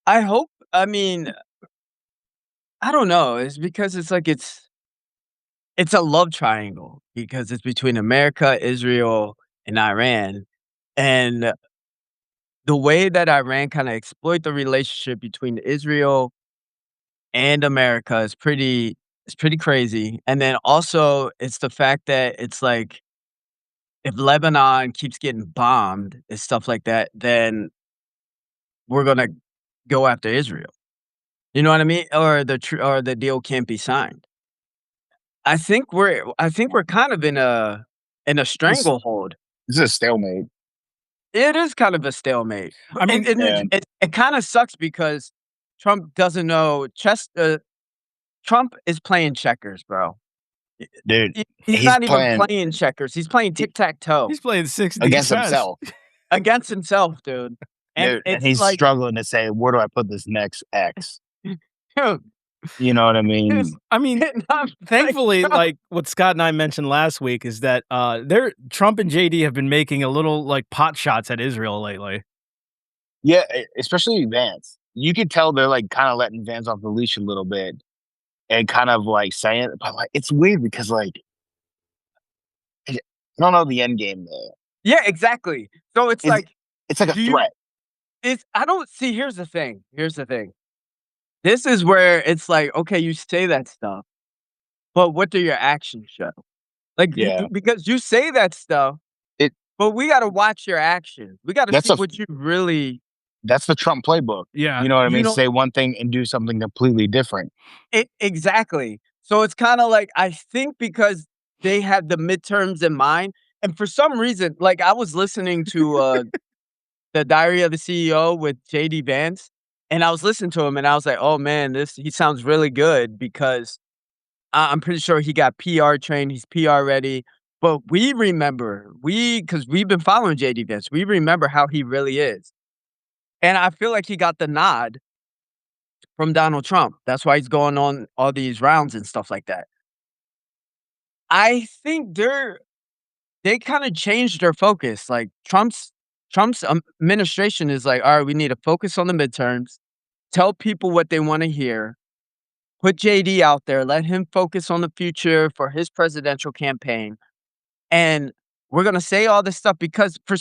[SPEAKER 1] I hope. I mean, I don't know. It's because it's like it's a love triangle because it's between America, Israel, and Iran, and the way that Iran kind of exploit the relationship between Israel and America is pretty crazy. And then also it's the fact that it's like if Lebanon keeps getting bombed and stuff like that, then we're gonna go after Israel. You know what I mean? Or the deal can't be signed. I think we're kind of in a stranglehold.
[SPEAKER 3] This is a stalemate.
[SPEAKER 1] It is kind of a stalemate.
[SPEAKER 2] I mean,
[SPEAKER 1] it kind of sucks because Trump doesn't know chess. Trump is playing checkers, bro.
[SPEAKER 3] dude.
[SPEAKER 1] He's
[SPEAKER 3] He's
[SPEAKER 1] not even
[SPEAKER 3] playing
[SPEAKER 1] playing checkers. He's playing tic-tac-toe
[SPEAKER 2] He's playing 6D
[SPEAKER 3] against
[SPEAKER 2] chess.
[SPEAKER 3] himself,
[SPEAKER 1] against himself, dude. And
[SPEAKER 3] dude, and
[SPEAKER 1] it's
[SPEAKER 3] he's
[SPEAKER 1] like,
[SPEAKER 3] struggling to say, where do I put this next X?
[SPEAKER 1] dude,
[SPEAKER 3] You know what I
[SPEAKER 1] it's
[SPEAKER 3] mean?
[SPEAKER 2] I mean,
[SPEAKER 1] and I'm like,
[SPEAKER 2] thankfully,
[SPEAKER 1] bro,
[SPEAKER 2] like what Scott and I mentioned last week is that they're Trump and JD have been making a little like pot shots at Israel lately.
[SPEAKER 3] Yeah, especially Vance. You could tell they're like kind of letting Vance off the leash a little bit and kind of like saying, but like it's weird because like I don't know the end game there.
[SPEAKER 1] yeah, exactly. So it's
[SPEAKER 3] It's
[SPEAKER 1] like,
[SPEAKER 3] it's like a
[SPEAKER 1] do you
[SPEAKER 3] threat.
[SPEAKER 1] it's I don't see, here's the thing. Here's the thing. This is where it's like, okay, you say that stuff, but what do your actions show? Like,
[SPEAKER 3] Yeah,
[SPEAKER 1] because you say that stuff,
[SPEAKER 3] it
[SPEAKER 1] but we gotta watch your actions. We gotta
[SPEAKER 3] that's
[SPEAKER 1] see
[SPEAKER 3] a
[SPEAKER 1] what you really
[SPEAKER 3] that's the Trump playbook.
[SPEAKER 2] Yeah,
[SPEAKER 3] You know what I
[SPEAKER 1] you
[SPEAKER 3] mean?
[SPEAKER 1] know
[SPEAKER 3] Say one thing and do something completely different.
[SPEAKER 1] exactly. So it's kinda like, I think because they had the midterms in mind, and for some reason, like, I was listening to, The Diary of the CEO with JD Vance, and I was listening to him, and I was like, "Oh, man, this he sounds really good," because I'm pretty sure he got PR trained, he's PR ready, but we remember, because 'cause we've been following JD Vance, we remember how he really is, and I feel like he got the nod from Donald Trump. That's why he's going on all these rounds and stuff like that. I think they kinda changed their focus, like, Trump's administration is like, "Alright, we need to focus on the midterms, tell people what they wanna hear, put JD out there, let him focus on the future for his presidential campaign." And we're gonna say all this stuff because for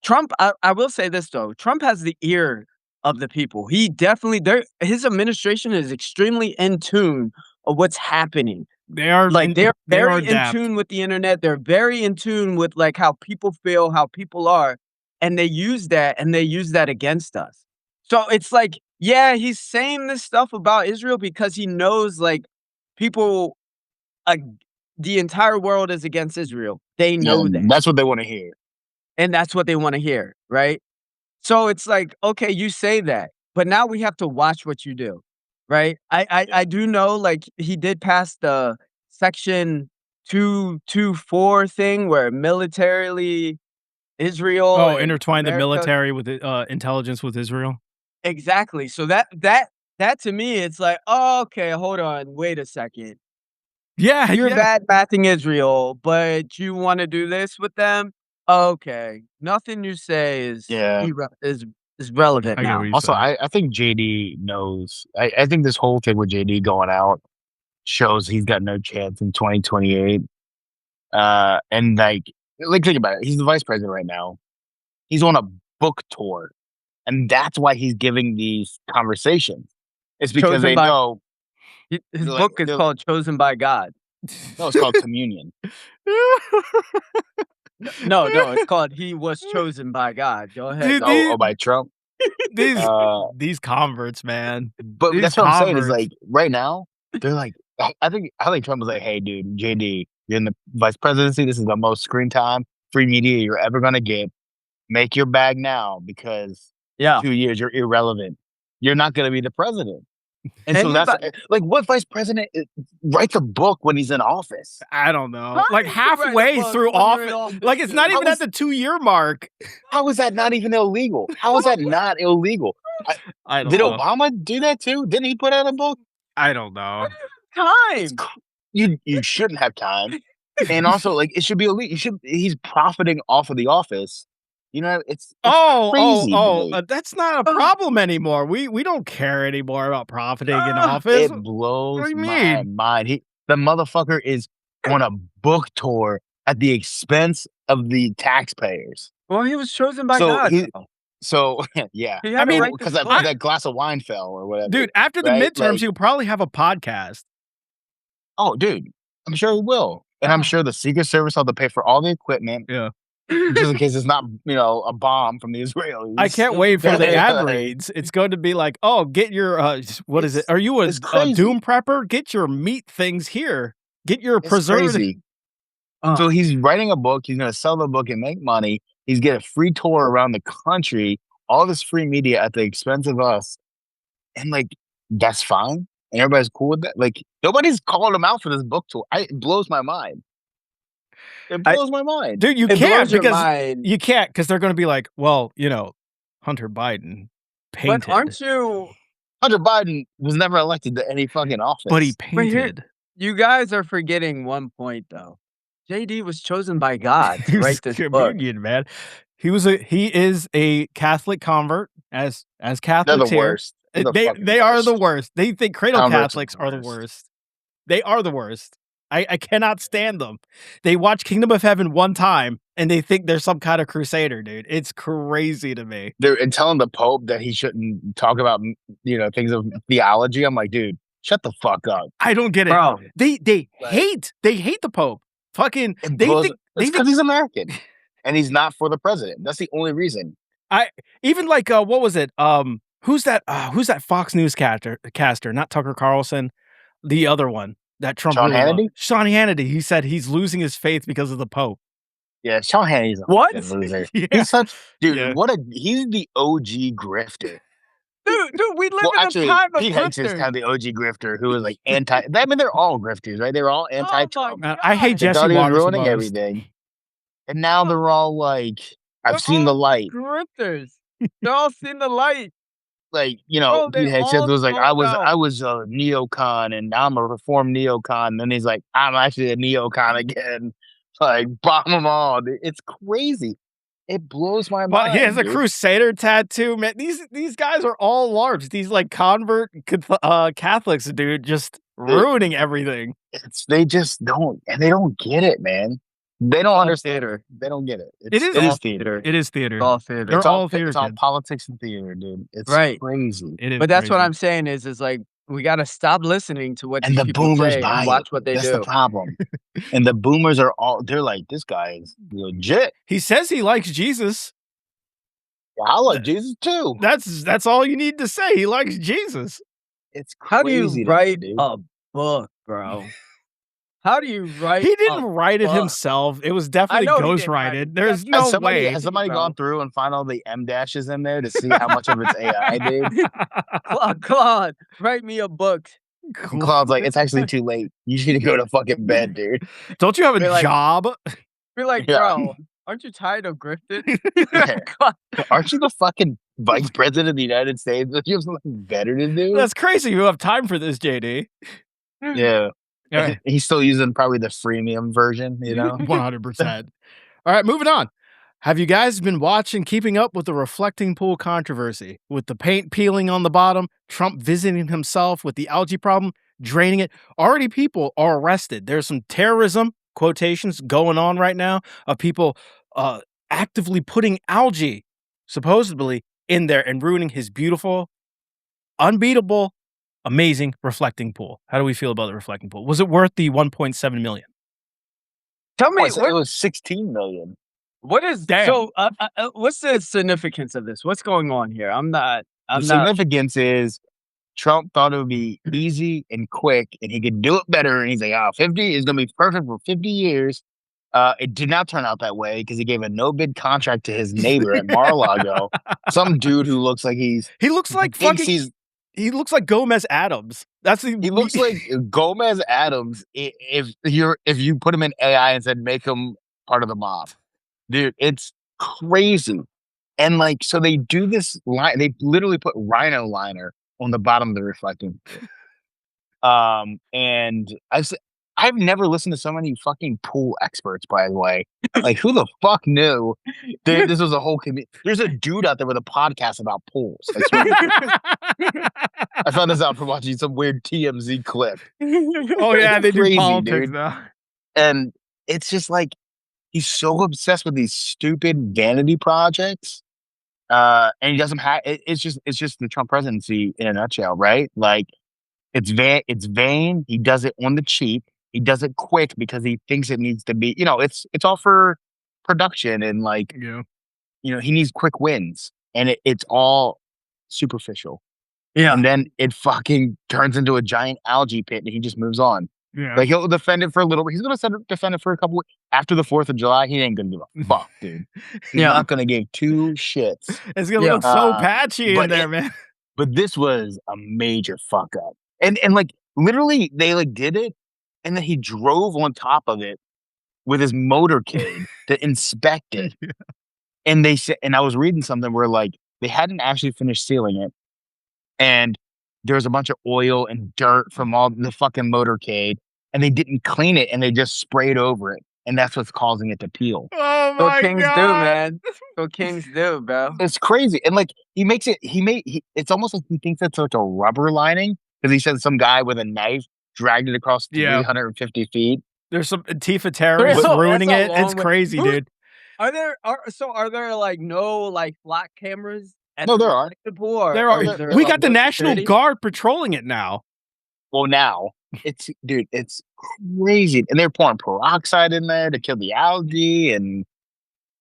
[SPEAKER 1] Trump, I will say this though, Trump has the ear of the people. He definitely his administration is extremely in tune of what's happening. Like, they're
[SPEAKER 2] they are
[SPEAKER 1] very in
[SPEAKER 2] adapt.
[SPEAKER 1] tune with the internet, they're very in tune with, like, how people feel, how people are, and they use that against us. So, it's like, yeah, he's saying this stuff about Israel because he knows, like, people, like, the entire world is against Israel. They
[SPEAKER 3] Yeah,
[SPEAKER 1] know that,
[SPEAKER 3] that's what they want to hear.
[SPEAKER 1] and that's what they wanna hear, right? So it's like, okay, you say that, but now we have to watch what you do, right? I do know, like, he did pass the section 224 thing where militarily Israel
[SPEAKER 2] Oh,
[SPEAKER 1] and
[SPEAKER 2] intertwine the
[SPEAKER 1] America.
[SPEAKER 2] military with the intelligence with Israel.
[SPEAKER 1] Exactly. So that to me, it's like, "Oh, okay, hold on, wait a second.
[SPEAKER 2] Yeah,
[SPEAKER 1] You're
[SPEAKER 2] yeah.
[SPEAKER 1] bad mouthing Israel, but you wanna do this with them? Okay. Nothing you say
[SPEAKER 3] Yeah.
[SPEAKER 1] is relevant
[SPEAKER 2] I get what
[SPEAKER 1] now."
[SPEAKER 2] you're
[SPEAKER 3] Also,
[SPEAKER 2] saying.
[SPEAKER 3] I think JD knows. I think this whole thing with JD going out shows he's got no chance in 2028. And like think about it. He's the vice president right now. He's on a book tour, and that's why he's giving these conversations. It's because
[SPEAKER 1] Chosen
[SPEAKER 3] they
[SPEAKER 1] by
[SPEAKER 3] know
[SPEAKER 1] his
[SPEAKER 3] they're like
[SPEAKER 1] book is
[SPEAKER 3] they're,
[SPEAKER 1] called Chosen by God.
[SPEAKER 3] no, it's called communion.
[SPEAKER 1] No, no, it's called He Was Chosen by God. Go ahead,
[SPEAKER 2] Dude,
[SPEAKER 1] go.
[SPEAKER 3] Oh, by Trump.
[SPEAKER 2] these
[SPEAKER 3] Uh,
[SPEAKER 2] these converts, man.
[SPEAKER 3] but
[SPEAKER 2] These
[SPEAKER 3] that's what I'm saying is
[SPEAKER 2] converts.
[SPEAKER 3] like right now they're like I think Trump was like, hey, dude, JD, you're in the vice presidency. This is the most screen time, free media you're ever gonna get. Make your bag now because in
[SPEAKER 1] Yeah.
[SPEAKER 3] 2 years you're irrelevant. You're not gonna be the president. And so that's
[SPEAKER 1] Anybody
[SPEAKER 3] like what vice president writes a book when he's in office?
[SPEAKER 2] I don't
[SPEAKER 1] how
[SPEAKER 2] know. Like
[SPEAKER 1] you can write a
[SPEAKER 2] halfway
[SPEAKER 1] book
[SPEAKER 2] through
[SPEAKER 1] when you're in
[SPEAKER 2] office,
[SPEAKER 1] office,
[SPEAKER 2] like it's not
[SPEAKER 1] dude?
[SPEAKER 2] even
[SPEAKER 3] How
[SPEAKER 2] at
[SPEAKER 3] is
[SPEAKER 2] the 2 year mark.
[SPEAKER 3] how is that not even illegal? How is that not illegal? I,
[SPEAKER 2] I
[SPEAKER 3] did
[SPEAKER 2] don't know.
[SPEAKER 3] Obama do that too? Didn't he put out a book?
[SPEAKER 2] I don't know.
[SPEAKER 3] It's
[SPEAKER 1] Time.
[SPEAKER 3] you shouldn't have time. And also, like, it should be illegal. You should. He's profiting off of the office. You know, it's crazy to me.
[SPEAKER 2] That's not a
[SPEAKER 1] Ugh,
[SPEAKER 2] problem anymore. We don't care anymore about profiting in
[SPEAKER 1] ugh.
[SPEAKER 2] office.
[SPEAKER 3] It
[SPEAKER 2] What do
[SPEAKER 3] blows
[SPEAKER 2] you
[SPEAKER 3] my
[SPEAKER 2] mean?
[SPEAKER 3] mind. The motherfucker is on a book tour at the expense of the taxpayers.
[SPEAKER 1] Well, he was chosen by
[SPEAKER 3] So
[SPEAKER 1] God,
[SPEAKER 3] he,
[SPEAKER 1] though.
[SPEAKER 3] so yeah.
[SPEAKER 1] He
[SPEAKER 2] I
[SPEAKER 1] had to
[SPEAKER 2] mean,
[SPEAKER 3] Well,
[SPEAKER 1] write
[SPEAKER 3] because
[SPEAKER 1] this book.
[SPEAKER 3] that glass of wine fell or whatever,
[SPEAKER 2] dude, after the
[SPEAKER 3] right?
[SPEAKER 2] midterms,
[SPEAKER 3] Like,
[SPEAKER 2] he'll probably have a podcast.
[SPEAKER 3] oh, dude, I'm sure he will, and I'm
[SPEAKER 1] Ah.
[SPEAKER 3] sure the Secret Service will have to pay for all the equipment
[SPEAKER 2] Yeah.
[SPEAKER 3] just in case it's not, a bomb from the
[SPEAKER 2] I
[SPEAKER 3] Israelis.
[SPEAKER 2] can't wait for the ad
[SPEAKER 3] Like,
[SPEAKER 2] reads. It's going to be like, "Oh, get your what is it?
[SPEAKER 3] it's
[SPEAKER 2] Are you
[SPEAKER 3] it's
[SPEAKER 2] a doom
[SPEAKER 3] crazy.
[SPEAKER 2] prepper? Get your meat things here. Get your
[SPEAKER 3] It's
[SPEAKER 2] preservative."
[SPEAKER 3] crazy.
[SPEAKER 1] Uh,
[SPEAKER 3] So he's writing a book. He's going to sell the book and make money. He's get a free tour around the country, all this free media at the expense of us, and like that's fine. and everybody's cool with that. Like nobody's calling him out for this book tour. It blows my mind. It blows my mind.
[SPEAKER 2] Dude, you
[SPEAKER 1] It
[SPEAKER 2] can't
[SPEAKER 1] blows your
[SPEAKER 2] because
[SPEAKER 1] mind.
[SPEAKER 2] you can't because they're going to be like, well, Hunter Biden
[SPEAKER 1] But
[SPEAKER 2] painted,
[SPEAKER 1] aren't you?
[SPEAKER 3] Hunter Biden was never elected to any fucking office.
[SPEAKER 2] but he
[SPEAKER 1] But here,
[SPEAKER 2] painted.
[SPEAKER 1] you guys are forgetting one point though. JD was chosen by God
[SPEAKER 2] He
[SPEAKER 1] to
[SPEAKER 2] was
[SPEAKER 1] write this book.
[SPEAKER 2] communion, man. He is a Catholic convert, as
[SPEAKER 3] They're the
[SPEAKER 2] Catholics here.
[SPEAKER 3] worst. They're the
[SPEAKER 2] They
[SPEAKER 3] fucking
[SPEAKER 2] are the
[SPEAKER 3] worst.
[SPEAKER 2] worst. They think cradle
[SPEAKER 3] Converts
[SPEAKER 2] Catholics are the worst. They are the worst. I cannot stand them. They watch Kingdom of Heaven one time and they think they're some kind of crusader, dude. It's crazy to me.
[SPEAKER 3] And telling the Pope that he shouldn't talk about things of theology. I'm like, dude, shut the fuck up.
[SPEAKER 2] I don't get it.
[SPEAKER 1] Bro,
[SPEAKER 2] They
[SPEAKER 3] Like-
[SPEAKER 2] hate the Pope. Fucking
[SPEAKER 3] It
[SPEAKER 2] they
[SPEAKER 3] blows-
[SPEAKER 2] think
[SPEAKER 3] it's because he's American and he's not for the president. That's the only reason.
[SPEAKER 2] even like what was it? Who's that Fox News caster? Not Tucker Carlson, the other one that Trump
[SPEAKER 3] Sean
[SPEAKER 2] really loved.
[SPEAKER 3] Hannity?
[SPEAKER 2] Sean Hannity. He said he's losing his faith because of the Pope.
[SPEAKER 3] Yeah, Sean Hannity's a
[SPEAKER 1] What?
[SPEAKER 3] fucking loser.
[SPEAKER 2] Yeah.
[SPEAKER 3] He's such dude.
[SPEAKER 2] Yeah.
[SPEAKER 3] He's the OG grifter.
[SPEAKER 1] dude, we live
[SPEAKER 3] Well,
[SPEAKER 1] in
[SPEAKER 3] actually,
[SPEAKER 1] a time of
[SPEAKER 3] Pete Hanks is
[SPEAKER 1] grifters.
[SPEAKER 3] kind of the OG grifter who was like anti. I mean, they're all grifters, right? They were all anti-Trump.
[SPEAKER 1] my
[SPEAKER 2] I hate
[SPEAKER 1] God.
[SPEAKER 3] They
[SPEAKER 2] Jesse
[SPEAKER 3] thought he was
[SPEAKER 2] Waters the
[SPEAKER 3] ruining
[SPEAKER 2] most.
[SPEAKER 3] everything, and now they're all like,
[SPEAKER 1] They're
[SPEAKER 3] "I've seen the
[SPEAKER 1] all
[SPEAKER 3] light."
[SPEAKER 1] Grifters. They're all seen the light.
[SPEAKER 3] Like
[SPEAKER 1] Bro, they
[SPEAKER 3] Pete Hanks
[SPEAKER 1] all
[SPEAKER 3] was like,
[SPEAKER 1] sold out.
[SPEAKER 3] I was a neocon, and now I'm a reformed neocon." And then he's like, "I'm actually a neocon again." Like, bomb them all. Dude. It's crazy. It blows my
[SPEAKER 2] But
[SPEAKER 3] mind.
[SPEAKER 2] he has a
[SPEAKER 3] dude.
[SPEAKER 2] crusader tattoo, man. These guys are all large. These like convert Catholics, dude, just ruining everything.
[SPEAKER 3] They just don't, and they don't get it, man. They don't understand.
[SPEAKER 1] Theater.
[SPEAKER 3] They don't get it.
[SPEAKER 2] It is
[SPEAKER 3] It
[SPEAKER 2] all
[SPEAKER 3] is theater.
[SPEAKER 2] It is theater.
[SPEAKER 1] It's all theater.
[SPEAKER 2] They're
[SPEAKER 3] It's
[SPEAKER 2] all theater
[SPEAKER 3] It's all
[SPEAKER 2] kids.
[SPEAKER 3] politics and theater, dude. It's
[SPEAKER 1] Right.
[SPEAKER 3] crazy.
[SPEAKER 2] It is
[SPEAKER 1] But that's what
[SPEAKER 2] crazy.
[SPEAKER 1] I'm saying is like we gotta stop listening to what
[SPEAKER 3] And
[SPEAKER 1] these
[SPEAKER 3] the
[SPEAKER 1] people
[SPEAKER 3] boomers
[SPEAKER 1] say
[SPEAKER 3] buy
[SPEAKER 1] and watch
[SPEAKER 3] it.
[SPEAKER 1] what they
[SPEAKER 3] That's
[SPEAKER 1] do.
[SPEAKER 3] the problem. And the boomers are they're like, this guy is legit.
[SPEAKER 2] He says he likes Jesus.
[SPEAKER 3] I like Jesus too.
[SPEAKER 2] That's all you need to say. He likes Jesus.
[SPEAKER 3] It's
[SPEAKER 1] How do
[SPEAKER 3] crazy.
[SPEAKER 1] you
[SPEAKER 3] to
[SPEAKER 1] write
[SPEAKER 3] me, dude.
[SPEAKER 1] a book, bro? How do you write?
[SPEAKER 2] He didn't
[SPEAKER 1] a
[SPEAKER 2] write it
[SPEAKER 1] book?
[SPEAKER 2] himself. It was definitely
[SPEAKER 1] know he didn't write
[SPEAKER 2] ghostwrited.
[SPEAKER 1] it.
[SPEAKER 2] There's
[SPEAKER 1] That's-
[SPEAKER 2] no way.
[SPEAKER 3] Has somebody
[SPEAKER 1] bro.
[SPEAKER 3] gone through and find all the M dashes in there to see how much of it's AI, dude?
[SPEAKER 1] Claude, write me a book.
[SPEAKER 3] And Claude's like, it's actually too late. You need to go to fucking bed, dude.
[SPEAKER 2] Don't you have a
[SPEAKER 1] Be like-
[SPEAKER 2] job?
[SPEAKER 1] Be like,
[SPEAKER 3] Yeah.
[SPEAKER 1] bro, aren't you tired of grifting?
[SPEAKER 3] Yeah. Aren't you the fucking vice president of the United States? Don't you have something better to do?
[SPEAKER 2] That's crazy. You have time for this, JD.
[SPEAKER 3] Yeah.
[SPEAKER 2] All right.
[SPEAKER 3] He's still using probably the freemium version,
[SPEAKER 2] 100%. All right, moving on. Have you guys been watching Keeping Up with the Reflecting Pool controversy? With the paint peeling on the bottom, Trump visiting himself with the algae problem, draining it. Already people are arrested. There's some terrorism quotations going on right now of people actively putting algae, supposedly, in there and ruining his beautiful, unbeatable, amazing reflecting pool. How do we feel about the reflecting pool? Was it worth the 1.7 million?
[SPEAKER 1] Tell me,
[SPEAKER 3] It was 16 million.
[SPEAKER 1] what is
[SPEAKER 2] Damn.
[SPEAKER 1] so? What's the significance of this? What's going on here?
[SPEAKER 3] The significance is Trump thought it would be easy and quick and he could do it better. And he's like, 50 is going to be perfect for 50 years. It did not turn out that way because he gave a no bid contract to his neighbor at Mar-a-Lago. Some dude who looks like
[SPEAKER 2] He looks like
[SPEAKER 3] thinks
[SPEAKER 2] fucking. He looks like Gomez Adams.
[SPEAKER 3] he looks like Gomez Adams if you put him in AI and said make him part of the mob. Dude, it's crazy. And like, so they do this line, they literally put rhino liner on the bottom of the reflecting pool. And I've never listened to so many fucking pool experts, by the way. Like, who the fuck knew that this was a whole community? There's a dude out there with a podcast about pools. I swear to God. I found this out from watching some weird TMZ clip.
[SPEAKER 2] Oh yeah,
[SPEAKER 3] It's
[SPEAKER 2] they do
[SPEAKER 3] crazy,
[SPEAKER 2] politics
[SPEAKER 3] dude.
[SPEAKER 2] now.
[SPEAKER 3] And it's just like, he's so obsessed with these stupid vanity projects. And he doesn't have, it's just the Trump presidency in a nutshell, right? Like, it's vain. He does it on the cheap. He does it quick because he thinks it needs to be, it's all for production and like,
[SPEAKER 2] Yeah.
[SPEAKER 3] he needs quick wins and it's all superficial.
[SPEAKER 1] Yeah.
[SPEAKER 3] And then it fucking turns into a giant algae pit and he just moves on.
[SPEAKER 2] Yeah.
[SPEAKER 3] Like he'll defend it for a little bit. He's going to defend it for a couple weeks. After the 4th of July, he ain't going to give a fuck, dude. He's not going to give two shits.
[SPEAKER 2] It's gonna
[SPEAKER 1] Yeah.
[SPEAKER 2] look so patchy in
[SPEAKER 3] but
[SPEAKER 2] there, man.
[SPEAKER 3] But this was a major fuck up. And like literally they like did it, and then he drove on top of it with his motorcade to inspect it. And they said, and I was reading something where like they hadn't actually finished sealing it, and there was a bunch of oil and dirt from all the fucking motorcade, and they didn't clean it, and they just sprayed over it, and that's what's causing it to peel.
[SPEAKER 2] Oh
[SPEAKER 1] What
[SPEAKER 2] my
[SPEAKER 1] kings do,
[SPEAKER 2] god.
[SPEAKER 1] man. What kings do, bro.
[SPEAKER 3] It's crazy, and like it's almost like he thinks it's like a rubber lining because he said some guy with a knife dragged it across
[SPEAKER 2] Yeah.
[SPEAKER 3] 350 feet.
[SPEAKER 2] There's some Antifa terrorists
[SPEAKER 1] Bro,
[SPEAKER 2] ruining
[SPEAKER 1] that's
[SPEAKER 2] it.
[SPEAKER 1] a long
[SPEAKER 2] It's
[SPEAKER 1] way.
[SPEAKER 2] crazy,
[SPEAKER 1] Who-
[SPEAKER 2] dude.
[SPEAKER 1] Are there like no like flock cameras at
[SPEAKER 3] No,
[SPEAKER 1] the
[SPEAKER 3] there are.
[SPEAKER 1] recycling pool? Or,
[SPEAKER 2] There
[SPEAKER 1] or
[SPEAKER 2] are.
[SPEAKER 1] is there,
[SPEAKER 2] We
[SPEAKER 1] like,
[SPEAKER 2] got the
[SPEAKER 1] more
[SPEAKER 2] National
[SPEAKER 1] security?
[SPEAKER 2] Guard patrolling it now.
[SPEAKER 3] Well, now it's dude, it's crazy, and they're pouring peroxide in there to kill the algae, and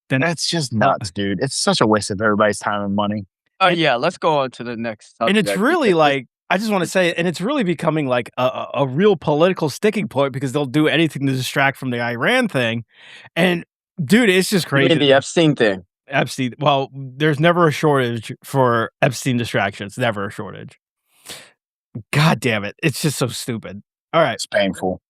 [SPEAKER 2] Then
[SPEAKER 3] that's just nuts, dude. It's such a waste of everybody's time and money.
[SPEAKER 1] Oh yeah, let's go on to the next
[SPEAKER 2] and
[SPEAKER 1] subject.
[SPEAKER 2] it's really
[SPEAKER 1] because
[SPEAKER 2] like I just want to say, and it's really becoming like a real political sticking point because they'll do anything to distract from the Iran thing. And dude, it's just
[SPEAKER 1] you mean
[SPEAKER 2] crazy.
[SPEAKER 1] the Epstein thing.
[SPEAKER 2] Epstein. Well, there's never a shortage for Epstein distractions. Never a shortage. God damn it. It's just so stupid. All right.
[SPEAKER 3] It's painful.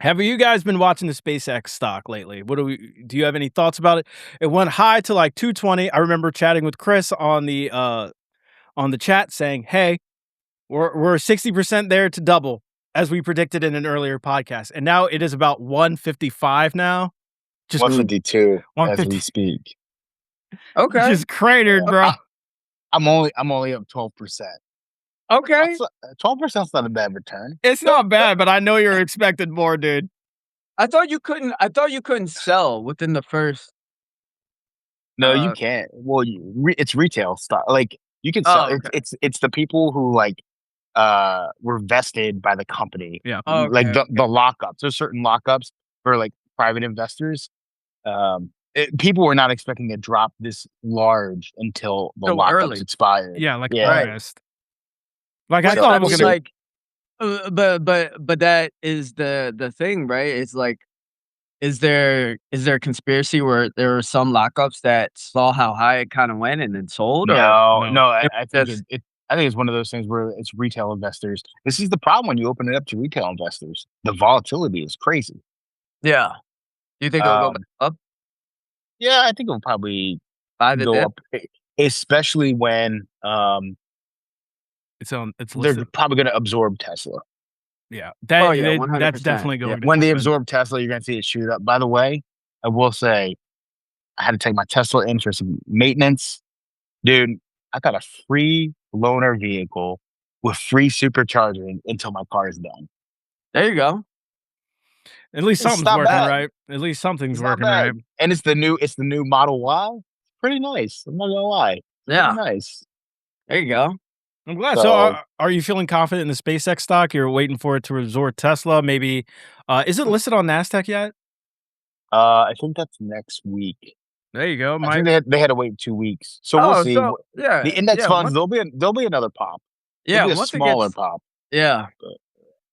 [SPEAKER 2] Have you guys been watching the SpaceX stock lately? Do you have any thoughts about it? It went high to like 220. I remember chatting with Chris on the chat saying, "Hey, we're 60% there to double as we predicted in an earlier podcast." And now it is about 155 now. Just
[SPEAKER 3] 152 as
[SPEAKER 2] 150.
[SPEAKER 3] we speak.
[SPEAKER 1] Okay.
[SPEAKER 2] Just cratered, bro.
[SPEAKER 3] I'm only up 12%.
[SPEAKER 1] Okay.
[SPEAKER 3] 12% is not a bad return.
[SPEAKER 2] It's not bad, but I know you're expecting more, dude.
[SPEAKER 1] I thought you couldn't sell within the first.
[SPEAKER 3] No, you can't. Well, it's retail stock. Like you can sell.
[SPEAKER 1] Oh, okay.
[SPEAKER 3] It's the people who like were vested by the company.
[SPEAKER 2] Yeah.
[SPEAKER 1] Oh,
[SPEAKER 3] Like
[SPEAKER 1] okay,
[SPEAKER 3] the lockups. There's certain lockups for like private investors. People were not expecting a drop this large until the
[SPEAKER 1] So
[SPEAKER 3] lockups
[SPEAKER 1] early.
[SPEAKER 3] expired.
[SPEAKER 2] Yeah, like
[SPEAKER 3] Yeah.
[SPEAKER 2] August. Like I
[SPEAKER 1] But
[SPEAKER 2] thought
[SPEAKER 1] I
[SPEAKER 2] it was
[SPEAKER 1] mean,
[SPEAKER 2] gonna.
[SPEAKER 1] like, but that is the thing, right? It's like, is there a conspiracy where there were some lockups that saw how high it kind of went and then sold, or
[SPEAKER 3] No.
[SPEAKER 2] No.
[SPEAKER 3] I think
[SPEAKER 1] just
[SPEAKER 3] I think it's one of those things where it's retail investors. This is the problem when you open it up to retail investors. The volatility is crazy.
[SPEAKER 1] yeah? Do you think it'll go back
[SPEAKER 3] Um,
[SPEAKER 1] up
[SPEAKER 3] yeah, I think it'll probably
[SPEAKER 1] by the
[SPEAKER 3] go
[SPEAKER 1] dip?
[SPEAKER 3] up, especially when
[SPEAKER 2] It's
[SPEAKER 3] they're
[SPEAKER 2] listed.
[SPEAKER 3] probably going to absorb Tesla.
[SPEAKER 2] Yeah.
[SPEAKER 1] Oh yeah,
[SPEAKER 2] That's
[SPEAKER 1] 100%.
[SPEAKER 2] definitely
[SPEAKER 1] Yeah.
[SPEAKER 2] going to
[SPEAKER 3] When they
[SPEAKER 2] happen.
[SPEAKER 3] absorb Tesla, you're going to see it shoot up. By the way, I will say, I had to take my Tesla in for some maintenance. Dude, I got a free loaner vehicle with free supercharging until my car is done.
[SPEAKER 1] There you go.
[SPEAKER 2] At least
[SPEAKER 3] It's
[SPEAKER 2] something's
[SPEAKER 3] not
[SPEAKER 2] working
[SPEAKER 3] bad.
[SPEAKER 2] right. At least something's
[SPEAKER 3] It's not
[SPEAKER 2] working right.
[SPEAKER 3] bad. And it's the new Model Y. Pretty nice. I'm not gonna lie.
[SPEAKER 1] Yeah.
[SPEAKER 3] Pretty nice.
[SPEAKER 1] There you go.
[SPEAKER 2] I'm glad. So,
[SPEAKER 3] So
[SPEAKER 2] are you feeling confident in the SpaceX stock? You're waiting for it to absorb Tesla. Maybe, is it listed on Nasdaq yet?
[SPEAKER 3] I think that's next week.
[SPEAKER 2] There you go.
[SPEAKER 3] I think they had to wait 2 weeks. So we'll
[SPEAKER 1] Oh,
[SPEAKER 3] see.
[SPEAKER 1] so yeah,
[SPEAKER 3] The index
[SPEAKER 1] yeah,
[SPEAKER 3] funds, there'll be another pop.
[SPEAKER 1] yeah.
[SPEAKER 3] There'll be a
[SPEAKER 1] Once it
[SPEAKER 3] smaller
[SPEAKER 1] gets,
[SPEAKER 3] pop.
[SPEAKER 1] yeah,
[SPEAKER 3] But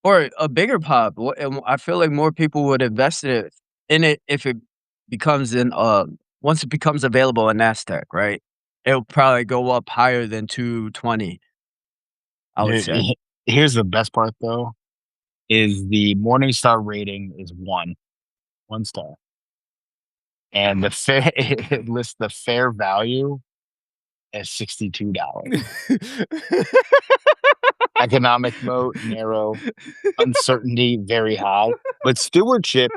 [SPEAKER 1] or a bigger pop. And I feel like more people would invest in it if it becomes once it becomes available in Nasdaq, right? It'll probably go up higher than 220. I would
[SPEAKER 3] dude,
[SPEAKER 1] say.
[SPEAKER 3] here's the best part though, is the Morningstar rating is 1 star. And the fair it lists the fair value as $62. Economic moat narrow, uncertainty very high, but stewardship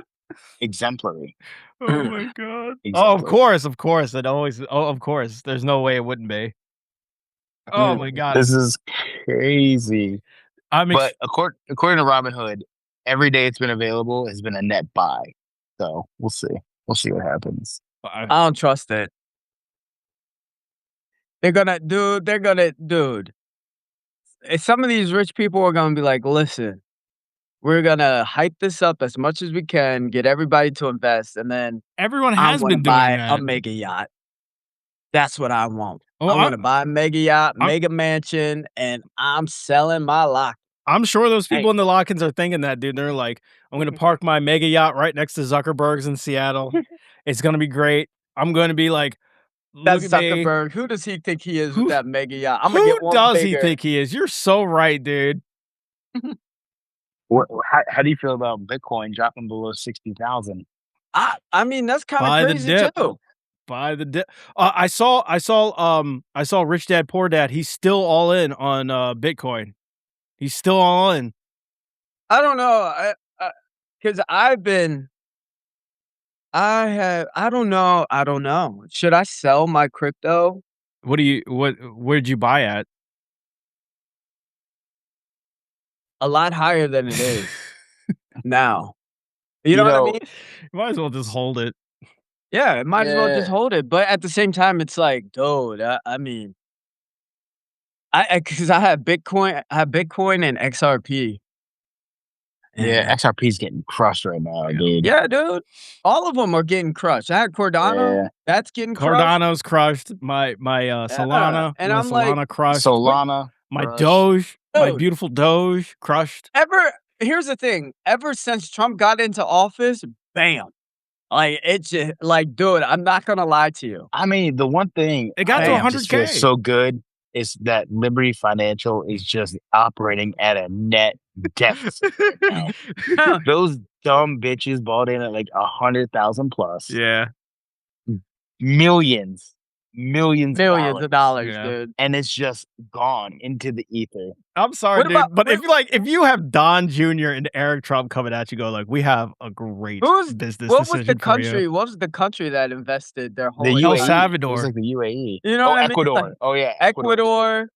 [SPEAKER 3] exemplary.
[SPEAKER 2] Oh my god. Oh, of
[SPEAKER 3] Exemplary.
[SPEAKER 2] course. It always. Oh, of course. There's no way it wouldn't be. Oh my god.
[SPEAKER 3] This is crazy.
[SPEAKER 2] I'm
[SPEAKER 3] But according to Robinhood, every day it's been available has been a net buy. So we'll see. We'll see what happens.
[SPEAKER 1] I don't trust it. They're gonna, dude. Some of these rich people are gonna be like, listen, we're gonna hype this up as much as we can, get everybody to invest, and then
[SPEAKER 2] Everyone
[SPEAKER 1] I
[SPEAKER 2] has
[SPEAKER 1] wanna
[SPEAKER 2] been doing
[SPEAKER 1] buy
[SPEAKER 2] that.
[SPEAKER 1] a mega yacht. That's what I want.
[SPEAKER 2] Well,
[SPEAKER 1] I wanna buy a mega yacht,
[SPEAKER 2] I'm-
[SPEAKER 1] mega mansion, and I'm selling my lock.
[SPEAKER 2] I'm sure those people
[SPEAKER 1] Hey.
[SPEAKER 2] in the lock-ins are thinking that, dude. They're like, I'm gonna park my mega yacht right next to Zuckerberg's in Seattle. It's gonna be great. I'm gonna be like, look
[SPEAKER 1] That's
[SPEAKER 2] at me.
[SPEAKER 1] Zuckerberg. Who does he think he is
[SPEAKER 2] Who-
[SPEAKER 1] with that mega yacht? I'm gonna
[SPEAKER 2] Who
[SPEAKER 1] get one
[SPEAKER 2] does
[SPEAKER 1] bigger.
[SPEAKER 2] he think he is? You're so right, dude.
[SPEAKER 3] How do you feel about Bitcoin dropping below 60,000?
[SPEAKER 1] I mean, that's kinda
[SPEAKER 2] Buy the
[SPEAKER 1] crazy
[SPEAKER 2] dip.
[SPEAKER 1] too.
[SPEAKER 2] Buy the dip. I saw Rich Dad Poor Dad. He's still all in on Bitcoin. He's still all in.
[SPEAKER 1] I don't know, because 'cause I've been I don't know. Should I sell my crypto?
[SPEAKER 2] Where'd you buy at?
[SPEAKER 1] A lot higher than it is now. You
[SPEAKER 3] You
[SPEAKER 1] know what I
[SPEAKER 3] know,
[SPEAKER 1] mean?
[SPEAKER 2] Might as well just hold it.
[SPEAKER 1] Yeah, might as well just
[SPEAKER 3] yeah,
[SPEAKER 1] hold it, but at the same time, it's like, dude, I mean, because I have Bitcoin and XRP,
[SPEAKER 3] yeah,
[SPEAKER 1] and
[SPEAKER 3] XRP's getting crushed right now,
[SPEAKER 2] Yeah.
[SPEAKER 3] dude.
[SPEAKER 1] yeah, dude, all of them are getting crushed. I had Cardano,
[SPEAKER 3] Yeah,
[SPEAKER 1] that's getting crushed.
[SPEAKER 2] Cardano's crushed.
[SPEAKER 1] Yeah, and I'm like,
[SPEAKER 2] Solana crushed.
[SPEAKER 1] what
[SPEAKER 3] Solana
[SPEAKER 2] My
[SPEAKER 3] crushed.
[SPEAKER 2] Doge, my
[SPEAKER 1] dude,
[SPEAKER 2] beautiful Doge crushed.
[SPEAKER 1] here's the thing, ever since Trump got into office, bam, like, it's just like, dude, I'm not gonna lie to you.
[SPEAKER 3] I mean, the one thing
[SPEAKER 2] It got to
[SPEAKER 3] I
[SPEAKER 1] Bam.
[SPEAKER 3] just feel
[SPEAKER 2] 100K.
[SPEAKER 3] so good is that Liberty Financial is just operating at a net deficit right now.
[SPEAKER 1] Huh,
[SPEAKER 3] Those dumb bitches bought in at like 100,000 plus
[SPEAKER 2] Yeah.
[SPEAKER 3] millions, millions of
[SPEAKER 1] millions of
[SPEAKER 3] dollars,
[SPEAKER 1] dollars,
[SPEAKER 2] Yeah.
[SPEAKER 1] dude.
[SPEAKER 3] and it's just gone into the ether.
[SPEAKER 2] I'm sorry,
[SPEAKER 1] What about
[SPEAKER 2] dude, but if you have Don Jr. and Eric Trump coming at you, go like, we have a great
[SPEAKER 1] who's
[SPEAKER 2] business decision for you.
[SPEAKER 1] what was the country that invested their
[SPEAKER 3] The
[SPEAKER 1] whole
[SPEAKER 2] El
[SPEAKER 1] entire
[SPEAKER 3] UAE, it was
[SPEAKER 2] Salvador.
[SPEAKER 3] like the UAE.
[SPEAKER 1] you know
[SPEAKER 3] Oh,
[SPEAKER 1] what I mean? Like,
[SPEAKER 3] Ecuador. Oh yeah, Ecuador.
[SPEAKER 1] Ecuador,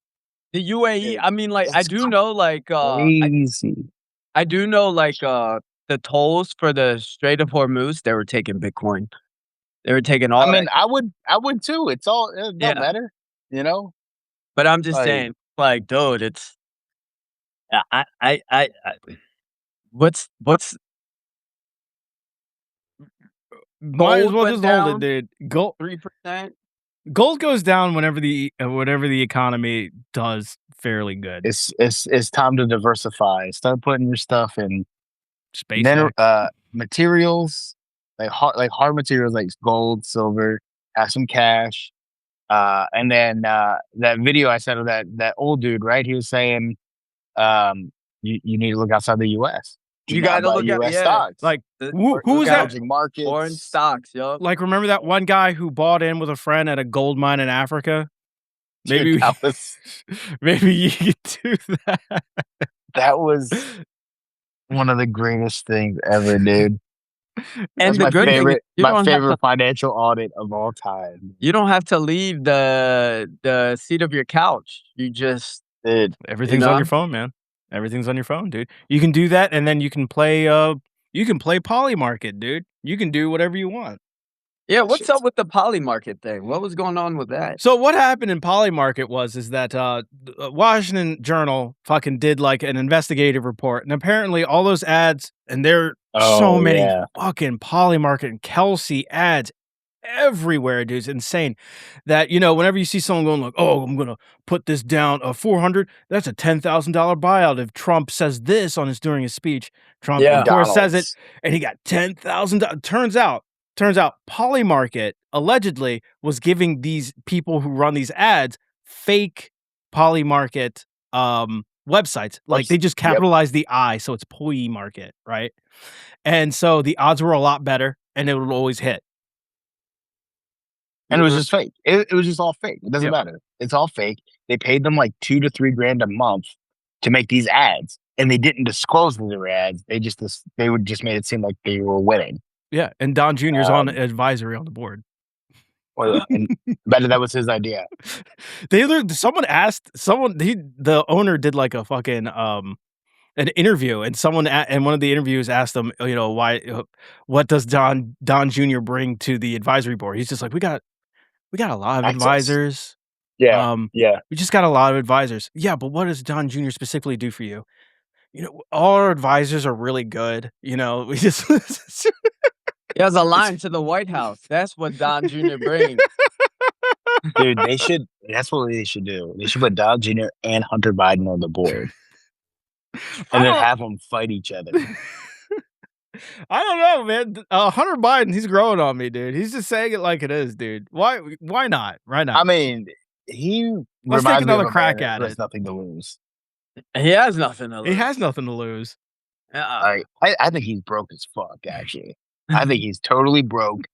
[SPEAKER 1] the UAE,
[SPEAKER 3] Dude,
[SPEAKER 1] I mean, like, I
[SPEAKER 3] it's
[SPEAKER 1] do know, like,
[SPEAKER 3] crazy.
[SPEAKER 1] I do know, like, the tolls for the Strait of Hormuz, they were taking Bitcoin. They were taking
[SPEAKER 3] I
[SPEAKER 1] all
[SPEAKER 3] mean,
[SPEAKER 1] that.
[SPEAKER 3] I would too. It don't
[SPEAKER 1] Yeah,
[SPEAKER 3] matter, you know.
[SPEAKER 1] but I'm just
[SPEAKER 3] Like,
[SPEAKER 1] saying, like, dude, it's I what's
[SPEAKER 2] Might as
[SPEAKER 1] gold
[SPEAKER 2] well
[SPEAKER 1] went
[SPEAKER 2] just hold it,
[SPEAKER 1] down
[SPEAKER 2] dude. Gold
[SPEAKER 1] 3%.
[SPEAKER 2] gold goes down whenever the economy does fairly good.
[SPEAKER 3] it's time to diversify. Start putting your stuff in
[SPEAKER 2] SpaceX.
[SPEAKER 3] materials, like hard materials like gold, silver. Have some cash, and then that video I said of that old dude, right? He was saying, you need to look outside the U.S. Do
[SPEAKER 1] You
[SPEAKER 3] not
[SPEAKER 1] gotta
[SPEAKER 3] buy
[SPEAKER 1] look at
[SPEAKER 3] U.S.
[SPEAKER 1] yeah,
[SPEAKER 3] stocks.
[SPEAKER 2] Like who
[SPEAKER 1] look
[SPEAKER 2] was
[SPEAKER 1] at
[SPEAKER 2] that?
[SPEAKER 3] Emerging
[SPEAKER 1] foreign
[SPEAKER 3] markets.
[SPEAKER 1] stocks, yup.
[SPEAKER 2] Like, remember that one guy who bought in with a friend at a gold mine in Africa?
[SPEAKER 3] Dude,
[SPEAKER 2] Maybe maybe you could do that.
[SPEAKER 3] that was one of the greatest things ever, dude. That's
[SPEAKER 1] And the good thing is
[SPEAKER 3] my favorite financial audit of all time.
[SPEAKER 1] you don't have to leave the seat of your couch. You just
[SPEAKER 3] Dude,
[SPEAKER 1] you
[SPEAKER 2] Everything's on
[SPEAKER 1] know?
[SPEAKER 2] your phone, man. Everything's on your phone, dude. You can do that, and then you can play Polymarket, dude. You can do whatever you want.
[SPEAKER 1] Yeah,
[SPEAKER 3] that
[SPEAKER 1] what's
[SPEAKER 3] shit's
[SPEAKER 1] up with the poly market thing? What was going on with that?
[SPEAKER 2] So what happened in Polymarket is that Washington Journal fucking did like an investigative report, and apparently all those ads, and there are so
[SPEAKER 3] oh
[SPEAKER 2] many
[SPEAKER 3] yeah.
[SPEAKER 2] fucking Polymarket and Kelsey ads everywhere, dude. It's insane that, whenever you see someone going like, oh, I'm gonna put this down 400, that's a $10,000 buyout if Trump says this during his speech. Trump of
[SPEAKER 1] Yeah.
[SPEAKER 2] course says it,
[SPEAKER 3] McDonald's.
[SPEAKER 2] and he got $10,000. Turns out Polymarket allegedly was giving these people who run these ads fake Polymarket websites. Like, they just
[SPEAKER 3] Yep.
[SPEAKER 2] capitalize the I, so it's Poi Market, right? And so the odds were a lot better, and it would always hit.
[SPEAKER 3] And it was just fake. It was just all fake. It doesn't
[SPEAKER 2] Yep.
[SPEAKER 3] matter. It's all fake. They paid them like 2 to 3 grand a month to make these ads, and they didn't disclose that they were ads. They would just made it seem like they were winning.
[SPEAKER 2] Yeah, and Don Jr.'s on
[SPEAKER 3] Um,
[SPEAKER 2] advisory on the board.
[SPEAKER 3] and better that was his idea.
[SPEAKER 2] The owner did like a fucking an interview, and and one of the interviews asked him, why what does Don Jr. bring to the advisory board? He's just like, we got a lot of
[SPEAKER 3] Access.
[SPEAKER 2] advisors.
[SPEAKER 3] Yeah. Yeah.
[SPEAKER 2] We just got a lot of advisors. Yeah, but what does Don Jr. specifically do for you? All our advisors are really good. We just
[SPEAKER 1] He has a line to the White House. That's what Don Jr. brings.
[SPEAKER 3] Dude, that's what they should do. They should put Don Jr. and Hunter Biden on the board
[SPEAKER 2] I
[SPEAKER 3] and then
[SPEAKER 2] don't
[SPEAKER 3] have them fight each other.
[SPEAKER 2] I don't know, man. Hunter Biden, he's growing on me, dude. He's just saying it like it is, dude. Why not? Why not?
[SPEAKER 3] I mean, he
[SPEAKER 2] Let's take
[SPEAKER 3] reminds me of
[SPEAKER 2] another
[SPEAKER 3] a
[SPEAKER 2] crack
[SPEAKER 3] man
[SPEAKER 2] at
[SPEAKER 3] who has
[SPEAKER 2] it.
[SPEAKER 3] nothing to lose.
[SPEAKER 1] He has nothing to
[SPEAKER 2] He has
[SPEAKER 1] lose.
[SPEAKER 2] nothing to lose.
[SPEAKER 1] Uh-uh.
[SPEAKER 3] I think he's broke as fuck, actually. I think he's totally broke,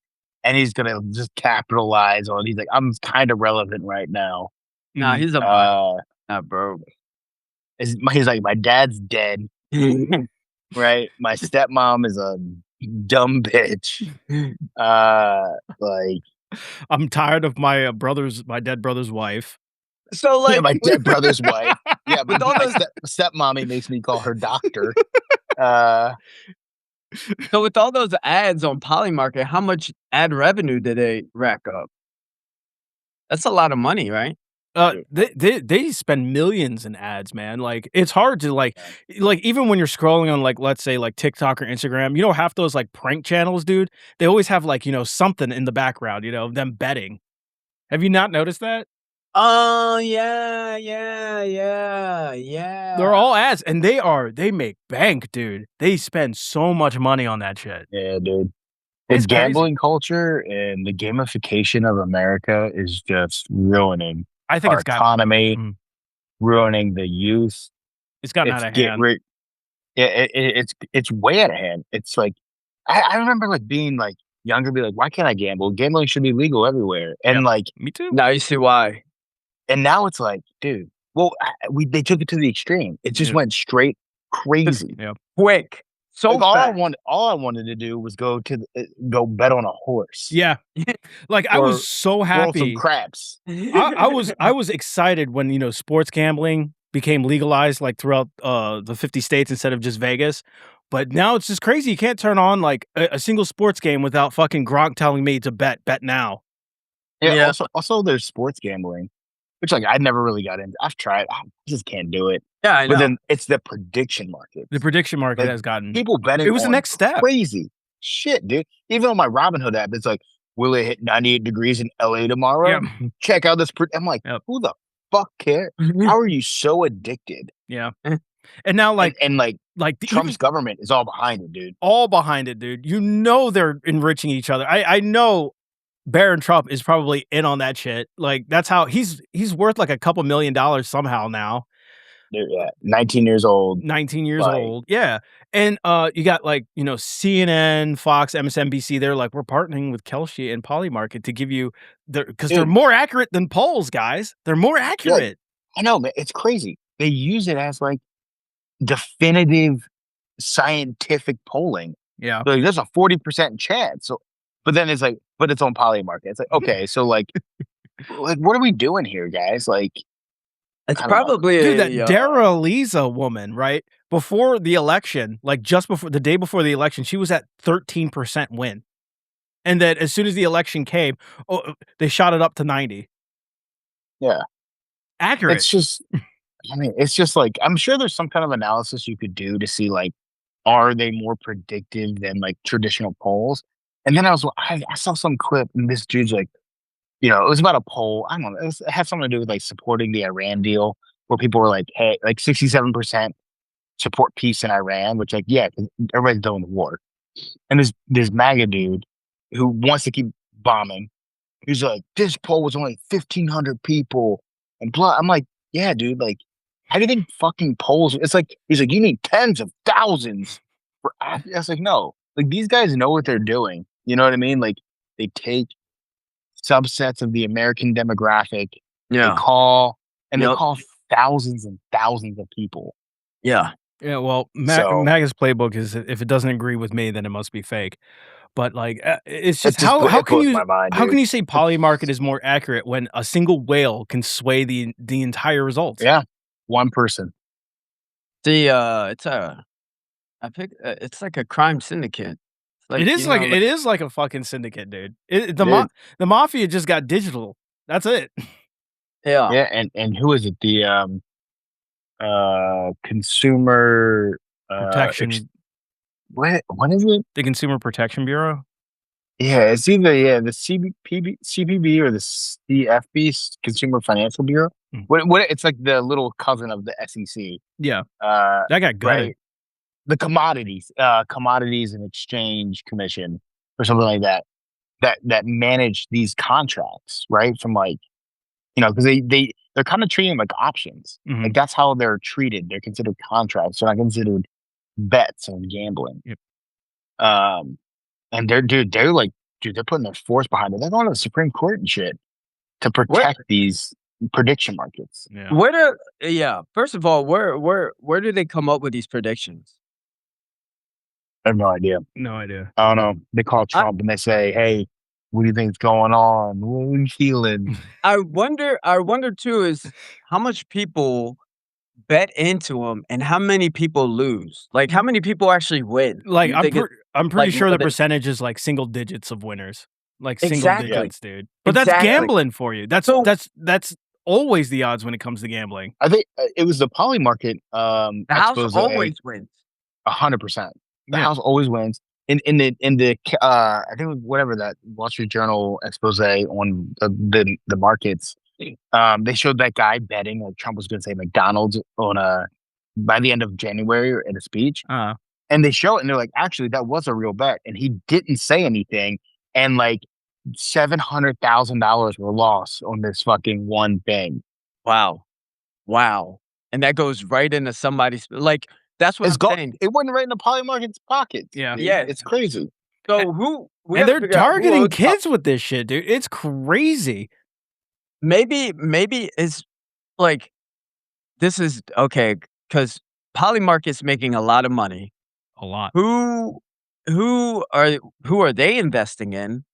[SPEAKER 3] and he's gonna just capitalize on. He's like, I'm kind of relevant right now.
[SPEAKER 1] Nah,
[SPEAKER 2] Mhm.
[SPEAKER 1] he's a bust,
[SPEAKER 3] Uh,
[SPEAKER 1] not broke.
[SPEAKER 3] he's like, my dad's dead, right? My stepmom is a dumb bitch. Like,
[SPEAKER 2] I'm tired of my my dead brother's wife.
[SPEAKER 1] So,
[SPEAKER 3] yeah,
[SPEAKER 1] like,
[SPEAKER 3] my dead brother's wife. Yeah,
[SPEAKER 1] with all
[SPEAKER 3] my
[SPEAKER 1] those
[SPEAKER 3] stepmommy makes me call her doctor. Uh,
[SPEAKER 1] so with all those ads on Polymarket, how much ad revenue did they rack up? That's a lot of money, right?
[SPEAKER 2] They spend millions in ads, man. Like it's hard to like even when you're scrolling on like let's say like TikTok or Instagram, half those like prank channels, dude. They always have like something in the background, them betting. Have you not noticed that?
[SPEAKER 1] Oh, yeah, yeah, yeah, yeah.
[SPEAKER 2] They're all ads, and they make bank, dude. They spend so much money on that shit.
[SPEAKER 3] yeah, dude. The
[SPEAKER 2] It's crazy.
[SPEAKER 3] gambling culture and the gamification of America is just ruining
[SPEAKER 2] I think
[SPEAKER 3] our economy, ruining the youth.
[SPEAKER 2] it's gotten
[SPEAKER 3] It's
[SPEAKER 2] out of
[SPEAKER 3] get
[SPEAKER 2] hand.
[SPEAKER 3] rid. Yeah, it's way out of hand. It's like I remember like being like younger, be like, why can't I gamble? Gambling should be legal everywhere.
[SPEAKER 2] Yep.
[SPEAKER 3] And like,
[SPEAKER 2] Me too.
[SPEAKER 1] Now you see why.
[SPEAKER 3] and now it's like, dude, well, they took it to the extreme. It just
[SPEAKER 2] Yeah.
[SPEAKER 3] went straight
[SPEAKER 1] Just
[SPEAKER 3] crazy.
[SPEAKER 2] Yeah.
[SPEAKER 1] quick, so
[SPEAKER 3] Like
[SPEAKER 1] fast.
[SPEAKER 3] all I wanted to do was go to go bet on a horse
[SPEAKER 2] Yeah. Like I was
[SPEAKER 3] or
[SPEAKER 2] so
[SPEAKER 3] roll some
[SPEAKER 2] happy.
[SPEAKER 3] craps.
[SPEAKER 2] I was excited when sports gambling became legalized like throughout the 50 states instead of just Vegas. But now it's just crazy. You can't turn on like a single sports game without fucking Gronk telling me to bet now.
[SPEAKER 3] Yeah.
[SPEAKER 1] Yeah,
[SPEAKER 3] Also, there's sports gambling, which like I never really got into. I've tried. I just can't do it.
[SPEAKER 1] yeah, I
[SPEAKER 3] But
[SPEAKER 1] know.
[SPEAKER 3] then it's the prediction market.
[SPEAKER 2] The prediction market
[SPEAKER 3] Like
[SPEAKER 2] has gotten
[SPEAKER 3] people
[SPEAKER 2] it
[SPEAKER 3] betting
[SPEAKER 2] was the
[SPEAKER 3] on
[SPEAKER 2] next step.
[SPEAKER 3] crazy shit, dude. Even on my Robinhood app, it's like, will it hit 98 degrees in LA tomorrow?
[SPEAKER 2] Yep.
[SPEAKER 3] Check out this. I'm like,
[SPEAKER 2] Yep.
[SPEAKER 3] who the fuck cares? How are you so addicted?
[SPEAKER 2] Yeah. And now
[SPEAKER 3] And like
[SPEAKER 2] even
[SPEAKER 3] Trump's government is all behind it, dude.
[SPEAKER 2] all behind it, dude. They're enriching each other. I know Barron Trump is probably in on that shit. Like that's how he's worth like a couple $1,000,000 somehow now.
[SPEAKER 3] Dude, yeah, 19 years old.
[SPEAKER 2] 19 years
[SPEAKER 3] Like,
[SPEAKER 2] old. Yeah. And you got like, CNN, Fox, MSNBC, they're like, we're partnering with Kelshi and Polymarket to give you because they're
[SPEAKER 3] dude,
[SPEAKER 2] more accurate than polls, guys. They're more
[SPEAKER 3] yeah,
[SPEAKER 2] accurate.
[SPEAKER 3] I know, man. It's crazy. They use it as like definitive scientific polling.
[SPEAKER 2] Yeah.
[SPEAKER 3] Like, there's a 40% chance. So, but then it's like, but it's on Polymarket. It's like, okay, so like what are we doing here, guys? Like,
[SPEAKER 1] It's
[SPEAKER 3] I don't know.
[SPEAKER 1] probably
[SPEAKER 2] Dude, that
[SPEAKER 1] a,
[SPEAKER 2] Dara Lisa woman, right? Before the election, like just before the day before the election, she was at 13% win. And then as soon as the election came, they shot it up to 90.
[SPEAKER 3] Yeah.
[SPEAKER 2] Accurate.
[SPEAKER 3] It's just, I mean, it's just like, I'm sure there's some kind of analysis you could do to see like, are they more predictive than like traditional polls? And then I saw some clip and this dude's like, it was about a poll. I don't know. It had something to do with like supporting the Iran deal, where people were like, "Hey, like 67% support peace in Iran," which like, yeah, 'cause everybody's done with war. And this MAGA dude who wants to keep bombing, he's like, "This poll was only 1,500 people," and blah. I'm like, "Yeah, dude. Like, how do you think fucking polls?" It's like he's like, "You need tens of thousands for." I was like, "No, like these guys know what they're doing. You know what I mean? Like they take subsets of the American demographic. They
[SPEAKER 1] yeah,
[SPEAKER 3] call they
[SPEAKER 1] yep,
[SPEAKER 3] call thousands and thousands of people.
[SPEAKER 1] yeah.
[SPEAKER 2] Yeah, well,
[SPEAKER 3] So
[SPEAKER 2] MAGA's playbook is if it doesn't agree with me, then it must be fake. But like, it's just how
[SPEAKER 3] it
[SPEAKER 2] can
[SPEAKER 3] blows
[SPEAKER 2] you
[SPEAKER 3] my mind, dude.
[SPEAKER 2] say Polymarket is more accurate when a single whale can sway the entire results?
[SPEAKER 3] Yeah, one person.
[SPEAKER 1] It's it's like a crime syndicate. It's like,
[SPEAKER 2] It is like a fucking syndicate, dude.
[SPEAKER 3] Dude.
[SPEAKER 2] The mafia just got digital. That's it.
[SPEAKER 1] yeah.
[SPEAKER 3] Yeah, and who is it? The consumer
[SPEAKER 2] Protection,
[SPEAKER 3] what is it?
[SPEAKER 2] the Consumer Protection Bureau.
[SPEAKER 3] Yeah, it's either the CPB or the CFB, Consumer Financial Bureau.
[SPEAKER 2] Mm.
[SPEAKER 3] What it's like the little cousin of the SEC.
[SPEAKER 2] Yeah,
[SPEAKER 3] Uh,
[SPEAKER 2] that got gutted.
[SPEAKER 3] right. The Commodities and Exchange Commission or something like that that manage these contracts, right? From like, because they're kind of treating them like options.
[SPEAKER 2] Mhm.
[SPEAKER 3] Like that's how they're treated. They're considered contracts. They're not considered bets on gambling.
[SPEAKER 2] Yep.
[SPEAKER 3] And they're like, dude, they're putting their force behind it. They're going to the Supreme Court and shit to
[SPEAKER 1] Where
[SPEAKER 3] protect these prediction markets.
[SPEAKER 2] Yeah.
[SPEAKER 1] where do yeah, first of all, where do they come up with these predictions?
[SPEAKER 3] I have no idea.
[SPEAKER 2] No idea.
[SPEAKER 3] I don't know. They call
[SPEAKER 1] I
[SPEAKER 3] Trump and they say, "Hey, what do you think's going on? What are you feeling?"
[SPEAKER 1] I wonder too is how much people bet into them and how many people lose? Like, how many people actually win? Do
[SPEAKER 2] Like,
[SPEAKER 1] you think it's,
[SPEAKER 2] I'm pretty
[SPEAKER 1] like,
[SPEAKER 2] sure
[SPEAKER 1] more
[SPEAKER 2] the
[SPEAKER 1] than
[SPEAKER 2] percentage is, like, single digits of winners. Like, single
[SPEAKER 3] Yeah,
[SPEAKER 1] exactly,
[SPEAKER 2] digits, dude. But that's
[SPEAKER 1] exactly.
[SPEAKER 2] gambling for you.
[SPEAKER 1] So,
[SPEAKER 2] That's always the odds when it comes to gambling.
[SPEAKER 3] I think it was the poly market
[SPEAKER 1] the house
[SPEAKER 3] expose.
[SPEAKER 1] always wins.
[SPEAKER 3] 100%. The
[SPEAKER 2] Yeah.
[SPEAKER 3] house always wins. I think it was whatever that Wall Street Journal expose on the markets. They showed that guy betting like Trump was going to say McDonald's on a by the end of January in a speech,
[SPEAKER 2] Uh,
[SPEAKER 3] and they show it and they're like, actually, that was a real bet, and he didn't say anything, and like $700,000 were lost on this fucking one thing.
[SPEAKER 1] Wow, wow, and that goes right into somebody's like, that's what
[SPEAKER 3] It's
[SPEAKER 1] I'm
[SPEAKER 3] go.
[SPEAKER 1] saying.
[SPEAKER 3] It went right in the poly market's pockets.
[SPEAKER 2] yeah.
[SPEAKER 3] Dude.
[SPEAKER 1] Yes.
[SPEAKER 3] It's crazy.
[SPEAKER 1] So who we
[SPEAKER 2] And
[SPEAKER 1] have to
[SPEAKER 2] they're
[SPEAKER 1] figure out who
[SPEAKER 2] targeting
[SPEAKER 1] owns
[SPEAKER 2] kids with this shit, dude. It's crazy.
[SPEAKER 1] maybe it's like this is okay because Polymarket's making a lot of money.
[SPEAKER 2] A lot.
[SPEAKER 1] Who who are who are they investing in?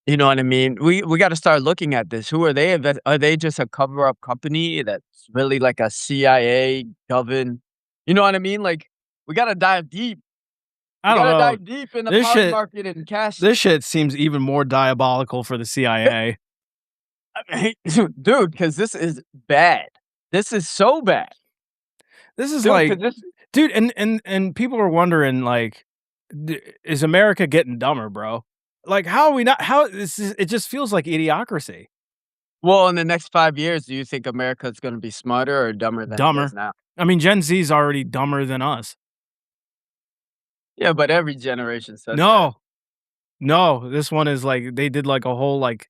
[SPEAKER 1] You know what I mean? We gotta start looking at this. Who are they are they just a cover-up company that's really like a CIA govern you know what I mean? Like, we gotta dive deep.
[SPEAKER 2] I
[SPEAKER 1] We
[SPEAKER 2] don't
[SPEAKER 1] gotta
[SPEAKER 2] know.
[SPEAKER 1] dive deep in the
[SPEAKER 2] This
[SPEAKER 1] poly
[SPEAKER 2] shit
[SPEAKER 1] market and cash
[SPEAKER 2] this shit seems even more diabolical for the CIA.
[SPEAKER 1] I mean, dude, because this is bad. This is so bad.
[SPEAKER 2] This is
[SPEAKER 1] Dude,
[SPEAKER 2] like,
[SPEAKER 1] because this
[SPEAKER 2] dude, and people are wondering like, is America getting dumber, bro? Like, how are we not? How this is? It just feels like idiocracy.
[SPEAKER 1] well, in the next 5 years, do you think America's gonna be smarter or dumber than it is
[SPEAKER 2] Dumber.
[SPEAKER 1] now?
[SPEAKER 2] I mean, Gen Z is already dumber than us.
[SPEAKER 1] Yeah, but every generation says that.
[SPEAKER 2] No, no, this one is like they did like a whole like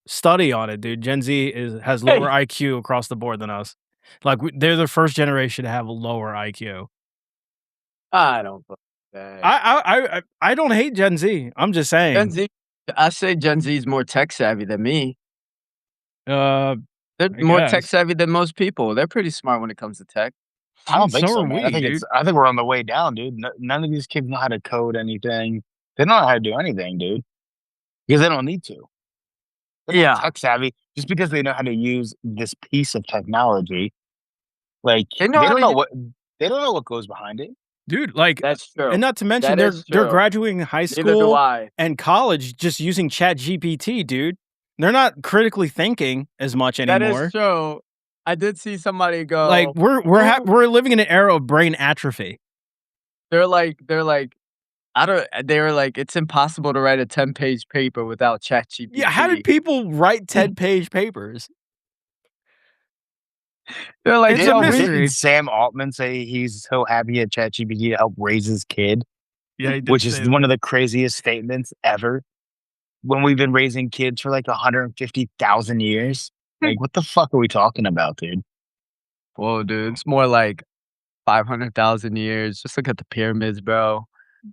[SPEAKER 2] study on it, dude. Gen Z has lower
[SPEAKER 1] Hey,
[SPEAKER 2] IQ across the board than us. Like they're the first generation to have a lower IQ.
[SPEAKER 1] I don't believe that.
[SPEAKER 2] I don't hate Gen Z. I'm just
[SPEAKER 1] Gen
[SPEAKER 2] saying.
[SPEAKER 1] Z I say Gen Z is more tech savvy than me.
[SPEAKER 2] Uh,
[SPEAKER 1] They're
[SPEAKER 2] I
[SPEAKER 1] more tech
[SPEAKER 2] guess.
[SPEAKER 1] savvy than most people. They're pretty smart when it comes to tech.
[SPEAKER 3] I don't think
[SPEAKER 2] So
[SPEAKER 3] so,
[SPEAKER 2] are
[SPEAKER 3] man.
[SPEAKER 2] we, dude.
[SPEAKER 3] I think we're on the way down, dude. None of these kids know how to code anything. They don't know how to do anything, dude, because they don't need to. They're not
[SPEAKER 1] Yeah,
[SPEAKER 3] tech savvy just because they know how to use this piece of technology. Like
[SPEAKER 1] they know how to use
[SPEAKER 3] they don't know what goes behind it.
[SPEAKER 2] Dude, like,
[SPEAKER 1] that's
[SPEAKER 2] and
[SPEAKER 1] true.
[SPEAKER 2] not to mention
[SPEAKER 1] That is
[SPEAKER 2] they're
[SPEAKER 1] true.
[SPEAKER 2] graduating high
[SPEAKER 1] Neither do
[SPEAKER 2] school
[SPEAKER 1] I.
[SPEAKER 2] and college just using Chat GPT, dude. They're not critically thinking as much
[SPEAKER 1] That is
[SPEAKER 2] anymore.
[SPEAKER 1] true. I did see somebody
[SPEAKER 2] Like
[SPEAKER 1] go,
[SPEAKER 2] we're
[SPEAKER 1] "Who"
[SPEAKER 2] we're living in an era of brain atrophy.
[SPEAKER 1] they're like, I don't they were like, "It's impossible to write a 10-page paper without
[SPEAKER 2] Yeah, how did
[SPEAKER 1] ChatGPT."
[SPEAKER 2] people write 10-page papers?
[SPEAKER 1] They're like,
[SPEAKER 2] It's a
[SPEAKER 1] "Yo, we"
[SPEAKER 3] Didn't
[SPEAKER 2] mystery.
[SPEAKER 3] Sam Altman say he's so happy at ChatGPT to help raise his kid,
[SPEAKER 2] Yeah, he did
[SPEAKER 3] which is
[SPEAKER 2] say
[SPEAKER 3] one
[SPEAKER 2] that.
[SPEAKER 3] of the craziest statements ever? When we've been raising kids for like 150,000 years, like what the fuck are we talking about, dude?
[SPEAKER 1] Whoa, dude, it's more like 500,000 years. Just look at the pyramids, bro.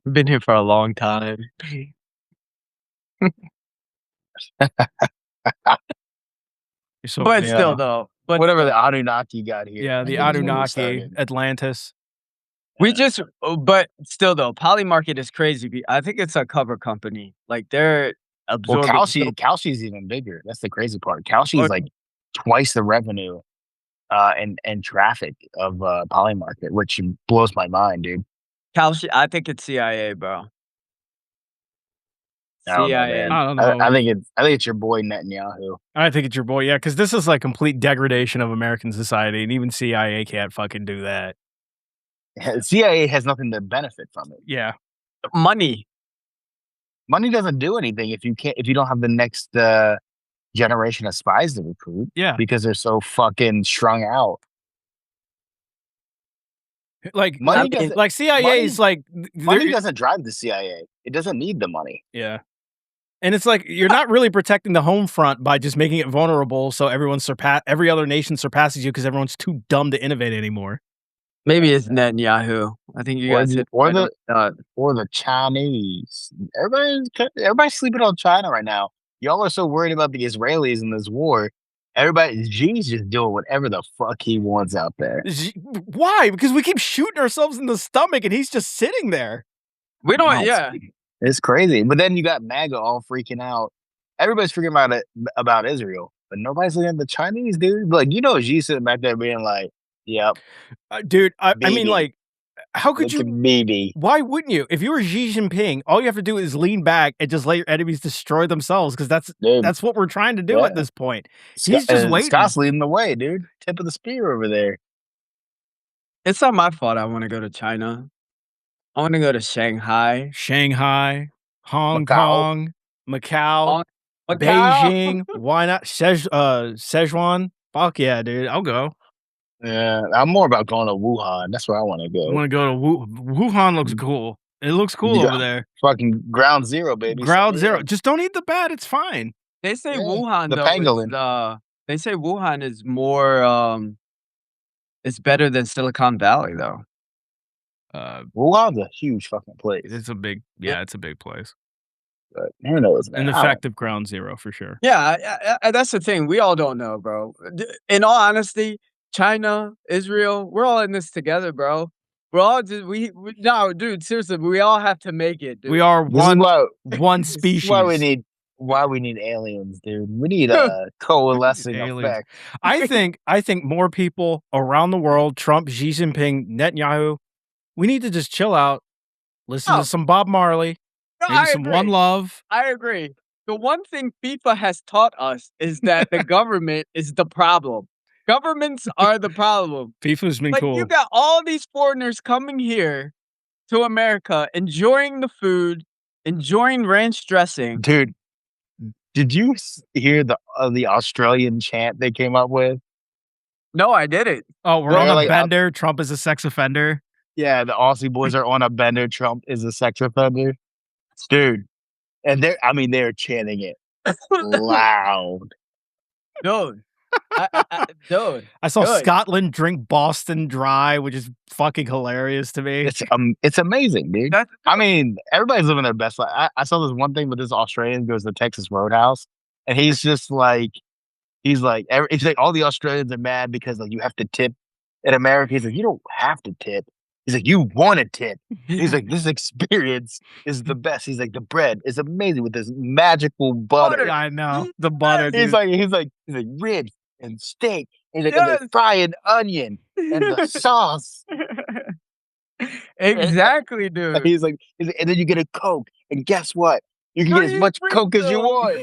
[SPEAKER 1] We've been here for a long time.
[SPEAKER 2] You're so
[SPEAKER 1] But
[SPEAKER 3] Yeah,
[SPEAKER 1] still, though, but
[SPEAKER 3] whatever the
[SPEAKER 1] still.
[SPEAKER 3] Anunnaki got here.
[SPEAKER 2] yeah,
[SPEAKER 3] I
[SPEAKER 2] the
[SPEAKER 3] think is where we
[SPEAKER 2] Anunnaki,
[SPEAKER 3] started.
[SPEAKER 2] Atlantis.
[SPEAKER 1] We just but still though, Poly Market is crazy. I think it's a cover company. Like they're
[SPEAKER 3] Well,
[SPEAKER 1] absorbing so
[SPEAKER 3] Kalshi's even bigger. That's the crazy part. Kalshi's
[SPEAKER 1] or
[SPEAKER 3] like twice the revenue and traffic of Poly Market, which blows my mind, dude.
[SPEAKER 1] I think it's CIA, bro.
[SPEAKER 3] I don't know,
[SPEAKER 1] CIA.
[SPEAKER 3] man.
[SPEAKER 2] I don't know.
[SPEAKER 3] I think it's your boy Netanyahu.
[SPEAKER 2] I think it's your boy. Yeah, because this is like complete degradation of American society, and even CIA can't fucking do that.
[SPEAKER 3] CIA has nothing to benefit from it.
[SPEAKER 2] Yeah.
[SPEAKER 1] Money.
[SPEAKER 3] Money doesn't do anything if you don't have the next generation of spies to recruit
[SPEAKER 2] Yeah.
[SPEAKER 3] because they're so fucking strung out.
[SPEAKER 2] Like
[SPEAKER 1] I
[SPEAKER 3] Money
[SPEAKER 2] like
[SPEAKER 1] mean,
[SPEAKER 3] doesn't
[SPEAKER 2] like CIA
[SPEAKER 3] money
[SPEAKER 2] is like
[SPEAKER 3] money
[SPEAKER 2] they're
[SPEAKER 3] doesn't drive the CIA. It doesn't need the money.
[SPEAKER 2] yeah. And it's like you're not really protecting the home front by just making it vulnerable, so every other nation surpasses you because everyone's too dumb to innovate anymore.
[SPEAKER 1] Maybe it's Netanyahu. I think you
[SPEAKER 3] Or
[SPEAKER 1] guys
[SPEAKER 3] the
[SPEAKER 1] hit
[SPEAKER 3] or
[SPEAKER 1] right on
[SPEAKER 3] the
[SPEAKER 1] the dot.
[SPEAKER 3] or the Chinese. Everybody's sleeping on China right now. Y'all are so worried about the Israelis in this war. Xi's just doing whatever the fuck he wants out there.
[SPEAKER 2] Why? Because we keep shooting ourselves in the stomach and he's just sitting there.
[SPEAKER 1] We don't
[SPEAKER 3] Wow,
[SPEAKER 1] yeah.
[SPEAKER 3] it's crazy. But then you got MAGA all freaking out. Everybody's freaking out about Israel, but nobody's looking at the Chinese, dude. Like, Xi sitting back there being like, "Yep,
[SPEAKER 2] Dude, I mean,
[SPEAKER 3] baby,
[SPEAKER 2] like, how could
[SPEAKER 3] look at
[SPEAKER 2] you?
[SPEAKER 3] baby,
[SPEAKER 2] Why wouldn't you? If you were Xi Jinping, all you have to do is lean back and just let your enemies destroy themselves because
[SPEAKER 3] dude."
[SPEAKER 2] that's what we're trying to do
[SPEAKER 3] Yeah,
[SPEAKER 2] at this point. He's just waiting.
[SPEAKER 3] Scott's leading the way, dude. Tip of the spear over there.
[SPEAKER 1] It's not my fault I wanna go to China. I wanna go to Shanghai.
[SPEAKER 2] Shanghai, Hong
[SPEAKER 3] Macau.
[SPEAKER 2] Kong, Macau,
[SPEAKER 1] Hong Macau.
[SPEAKER 2] Beijing. Why not Szechuan? Fuck yeah, dude. I'll go.
[SPEAKER 3] Yeah, I'm more about going to Wuhan. That's where I want to
[SPEAKER 2] I
[SPEAKER 3] go.
[SPEAKER 2] want to go to Wuhan. Looks cool. It looks cool over
[SPEAKER 3] Yeah,
[SPEAKER 2] there.
[SPEAKER 3] fucking ground zero, baby. Send
[SPEAKER 2] Ground
[SPEAKER 3] me
[SPEAKER 2] zero.
[SPEAKER 3] in.
[SPEAKER 2] Just don't eat the bat. It's fine.
[SPEAKER 1] They say
[SPEAKER 3] Yeah,
[SPEAKER 1] Wuhan
[SPEAKER 3] the
[SPEAKER 1] though
[SPEAKER 3] pangolin.
[SPEAKER 1] they say Wuhan is more, it's better than Silicon Valley though.
[SPEAKER 3] Wuhan's a huge fucking place,
[SPEAKER 2] It's a big,
[SPEAKER 1] Yeah.
[SPEAKER 2] it's a big place.
[SPEAKER 3] but who knows, man?
[SPEAKER 2] An
[SPEAKER 3] I don't-
[SPEAKER 2] effective ground zero for sure.
[SPEAKER 1] Yeah, that's the thing. We all don't know, bro. In all honesty, China, Israel, we're all in this together, bro. We're all just no, dude. Seriously, we all have to make it, dude.
[SPEAKER 2] We are
[SPEAKER 3] This is
[SPEAKER 2] one
[SPEAKER 3] this is why we
[SPEAKER 2] species.
[SPEAKER 3] need aliens, dude. We need a coalescing
[SPEAKER 2] Aliens.
[SPEAKER 3] effect.
[SPEAKER 2] I think more people around the world, Trump, Xi Jinping, Netanyahu, we need to just chill out, listen
[SPEAKER 1] No,
[SPEAKER 2] to some Bob Marley,
[SPEAKER 1] no,
[SPEAKER 2] maybe
[SPEAKER 1] I
[SPEAKER 2] some One
[SPEAKER 1] agree.
[SPEAKER 2] Love.
[SPEAKER 1] I agree. The one thing FIFA has taught us is that the government is the problem. Governments are the problem.
[SPEAKER 2] FIFA's been
[SPEAKER 1] Like, you
[SPEAKER 2] cool.
[SPEAKER 1] got all these foreigners coming here to America, enjoying the food, enjoying ranch dressing.
[SPEAKER 3] Dude, did you hear the Australian chant they came up with?
[SPEAKER 1] No, I didn't.
[SPEAKER 2] Oh, we're
[SPEAKER 3] They're
[SPEAKER 2] on a
[SPEAKER 3] like,
[SPEAKER 2] bender. Trump is a sex offender.
[SPEAKER 3] yeah, the Aussie boys are on a bender. Trump is a sex offender, dude. And they're chanting it loud.
[SPEAKER 1] Dude. Dude,
[SPEAKER 2] I saw
[SPEAKER 1] good.
[SPEAKER 2] Scotland drink Boston Dry, which is fucking hilarious to me.
[SPEAKER 3] It's amazing, dude.
[SPEAKER 1] That's
[SPEAKER 3] I mean, everybody's living their best life. I saw this one thing with this Australian goes to Texas Roadhouse, and he's just like, it's like all the Australians are mad because like you have to tip. In America, he's like, you don't have to tip. He's like, you want to tip. He's like, this experience is the best. He's like, the bread is amazing with this magical butter.
[SPEAKER 2] I know the butter.
[SPEAKER 3] He's
[SPEAKER 2] Dude.
[SPEAKER 3] like ribs and steak. He's like, and they fry an onion and the sauce.
[SPEAKER 1] Exactly, dude.
[SPEAKER 3] He's like, and then you get a Coke, and guess what? You can get as much Coke as you want.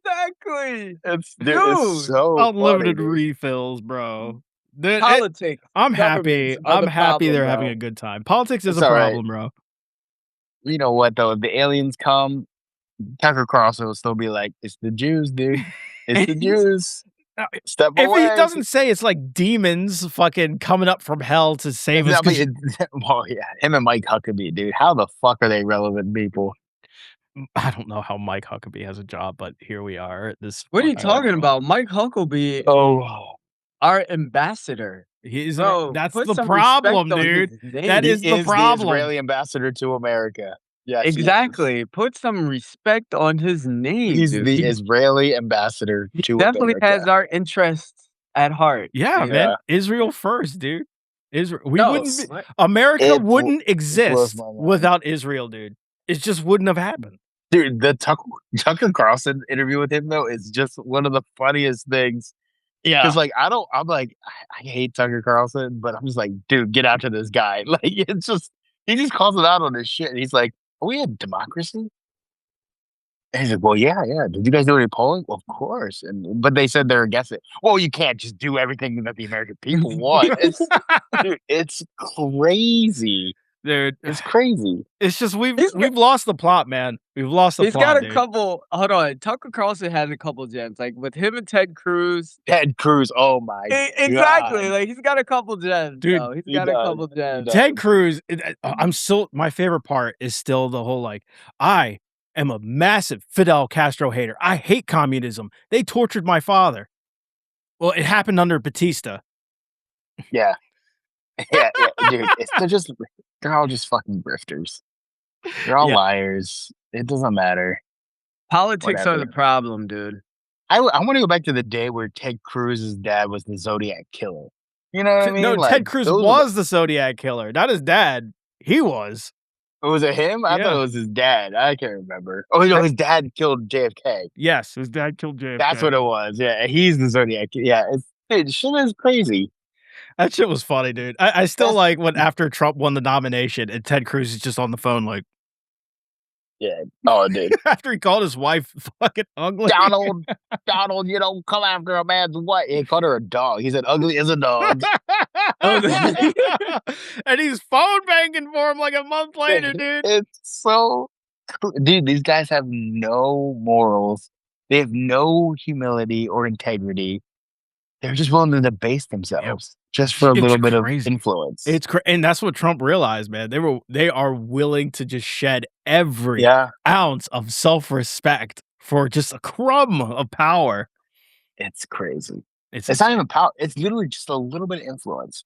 [SPEAKER 1] Exactly.
[SPEAKER 3] It's
[SPEAKER 1] Dude,
[SPEAKER 3] so
[SPEAKER 2] Unlimited
[SPEAKER 3] funny,
[SPEAKER 2] refills, bro.
[SPEAKER 1] politics.
[SPEAKER 2] I'm happy.
[SPEAKER 1] governments are
[SPEAKER 2] I'm
[SPEAKER 1] the
[SPEAKER 2] happy
[SPEAKER 1] problem,
[SPEAKER 2] they're
[SPEAKER 1] bro.
[SPEAKER 2] having a good time. Politics is
[SPEAKER 3] It's
[SPEAKER 2] a
[SPEAKER 3] all right.
[SPEAKER 2] problem, bro.
[SPEAKER 3] You know what though? If the aliens come, Tucker Carlson will still be like, "It's the Jews, dude. It's the Jews. Step
[SPEAKER 2] If
[SPEAKER 3] away."
[SPEAKER 2] he doesn't say it's like demons fucking coming up from hell to save us,
[SPEAKER 3] I mean, well, yeah, him and Mike Huckabee, dude. How the fuck are they relevant people?
[SPEAKER 2] I don't know how Mike Huckabee has a job, but here we are. This
[SPEAKER 1] What are you
[SPEAKER 2] fucking-
[SPEAKER 1] talking about? Mike Huckabee,
[SPEAKER 3] Oh,
[SPEAKER 1] our ambassador.
[SPEAKER 2] He's
[SPEAKER 1] Bro,
[SPEAKER 2] that's
[SPEAKER 1] put
[SPEAKER 2] the
[SPEAKER 1] some
[SPEAKER 2] problem,
[SPEAKER 1] respect on
[SPEAKER 2] dude.
[SPEAKER 1] his name.
[SPEAKER 2] That
[SPEAKER 3] he
[SPEAKER 2] is the problem.
[SPEAKER 3] Israeli ambassador to America. Yes, he is.
[SPEAKER 1] Exactly. Put some respect on his name,
[SPEAKER 3] He's
[SPEAKER 1] dude.
[SPEAKER 3] the
[SPEAKER 1] He
[SPEAKER 3] Israeli ambassador to
[SPEAKER 1] definitely
[SPEAKER 3] America.
[SPEAKER 1] has our interests at heart.
[SPEAKER 2] Yeah,
[SPEAKER 1] you
[SPEAKER 2] man.
[SPEAKER 1] know?
[SPEAKER 2] Israel first, dude. Israel. We
[SPEAKER 1] No,
[SPEAKER 2] wouldn't. Be,
[SPEAKER 1] what?
[SPEAKER 2] America
[SPEAKER 3] It
[SPEAKER 2] wouldn't
[SPEAKER 3] blows
[SPEAKER 2] exist
[SPEAKER 3] my mind.
[SPEAKER 2] without Israel, dude. It just wouldn't have happened.
[SPEAKER 3] Dude, the Tucker Carlson interview with him though is just one of the funniest things.
[SPEAKER 1] Yeah.
[SPEAKER 3] Because like I hate Tucker Carlson, but I'm just like, dude, get after this guy. Like it's just he just calls it out on his shit. He's like, are we a democracy? And he's like, well, yeah. Did you guys do any polling? Well, of course. But they said they're against it. Well, you can't just do everything that the American people want. Dude, it's crazy.
[SPEAKER 2] Dude,
[SPEAKER 3] It's crazy.
[SPEAKER 2] it's just we've lost the plot, man. We've lost the
[SPEAKER 1] He's
[SPEAKER 2] plot.
[SPEAKER 1] got a
[SPEAKER 2] dude.
[SPEAKER 1] couple. Hold on. Tucker Carlson has a couple gems, like with him and Ted Cruz.
[SPEAKER 3] Ted Cruz, oh my
[SPEAKER 1] Exactly.
[SPEAKER 3] God.
[SPEAKER 1] Like he's got a couple gems,
[SPEAKER 2] Dude,
[SPEAKER 1] though. He's
[SPEAKER 3] he
[SPEAKER 1] got a
[SPEAKER 3] does.
[SPEAKER 1] couple gems.
[SPEAKER 3] does.
[SPEAKER 2] Ted Cruz. I'm still. My favorite part is still the whole like I am a massive Fidel Castro hater. I hate communism. They tortured my father. Well, it happened under Batista.
[SPEAKER 3] Yeah. Yeah, dude. They're all just fucking grifters. They're all liars. It doesn't matter.
[SPEAKER 1] Politics are
[SPEAKER 3] Whatever.
[SPEAKER 1] the problem, dude.
[SPEAKER 3] I want to go back to the day where Ted Cruz's dad was the Zodiac killer. You know what I mean?
[SPEAKER 2] No,
[SPEAKER 3] Like,
[SPEAKER 2] Ted Cruz was the Zodiac killer, not his dad. He was.
[SPEAKER 3] Was it him? I thought it was his dad. I can't remember. Oh, no, his dad killed JFK.
[SPEAKER 2] Yes, his dad killed JFK.
[SPEAKER 3] That's what it was. Yeah, he's the Zodiac. Yeah, shit is crazy.
[SPEAKER 2] That shit was funny, dude. I still like when after Trump won the nomination and Ted Cruz is just on the phone like,
[SPEAKER 3] yeah. Oh, dude.
[SPEAKER 2] after he called his wife fucking ugly.
[SPEAKER 3] Donald, you don't come after a man's wife. He called her a dog. He said, ugly as a dog.
[SPEAKER 2] And he's phone banging for him like a month later, dude.
[SPEAKER 3] It's so... Dude, these guys have no morals. They have no humility or integrity. They're just willing to debase themselves just for a little bit of influence.
[SPEAKER 2] And that's what Trump realized, man. They are willing to just shed every ounce of self-respect for just a crumb of power.
[SPEAKER 3] It's crazy. It's not even power. It's literally just a little bit of influence.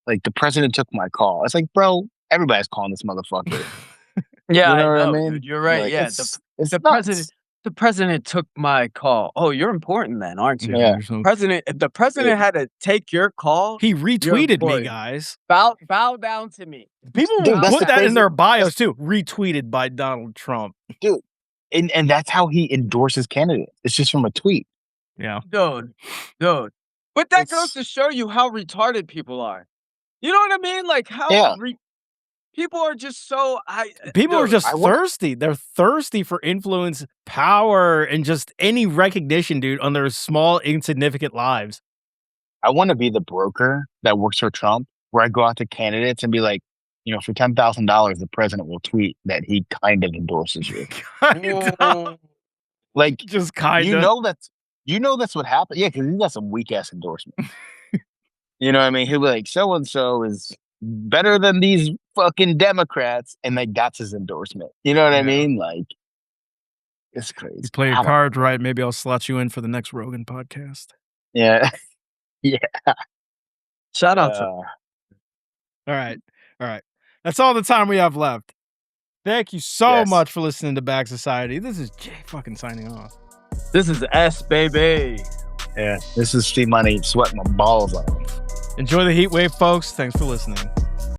[SPEAKER 3] Like, the president took my call. It's like, bro, everybody's calling this motherfucker.
[SPEAKER 1] Yeah,
[SPEAKER 3] you know what I
[SPEAKER 1] know,
[SPEAKER 3] mean?
[SPEAKER 1] dude, you're right.
[SPEAKER 3] Like,
[SPEAKER 1] Yeah, the president took my call. Oh, you're important then, aren't you?
[SPEAKER 3] Yeah.
[SPEAKER 1] The president had to take your call.
[SPEAKER 2] He retweeted me, guys.
[SPEAKER 1] Bow down to me.
[SPEAKER 2] People will put that in their bios too. Retweeted by Donald Trump.
[SPEAKER 3] Dude. And that's how he endorses candidates. It's just from a tweet.
[SPEAKER 2] Yeah.
[SPEAKER 1] Dude. But that goes to show you how retarded people are. You know what I mean? Like how people are just so
[SPEAKER 2] people are just thirsty. They're thirsty for influence, power, and just any recognition, dude, on their small, insignificant lives.
[SPEAKER 3] I want to be the broker that works for Trump, where I go out to candidates and be like, you know, for $10,000, the president will tweet that he kind of endorses you. Like,
[SPEAKER 2] just kind of.
[SPEAKER 3] You know that's what happened. Yeah, because he got some weak ass endorsement. You know what I mean? He'll be like, so and so is better than these fucking Democrats, and like that's his endorsement. You know what I mean? Like, it's crazy.
[SPEAKER 2] You play your cards right. Maybe I'll slot you in for the next Rogan podcast.
[SPEAKER 3] Yeah. Yeah.
[SPEAKER 1] Shout out to
[SPEAKER 2] All right. That's all the time we have left. Thank you so much for listening to Back Society. This is Jay fucking signing off.
[SPEAKER 1] This is S, baby.
[SPEAKER 3] Yeah. This is Steve Money sweating my balls off.
[SPEAKER 2] Enjoy the heat wave, folks. Thanks for listening.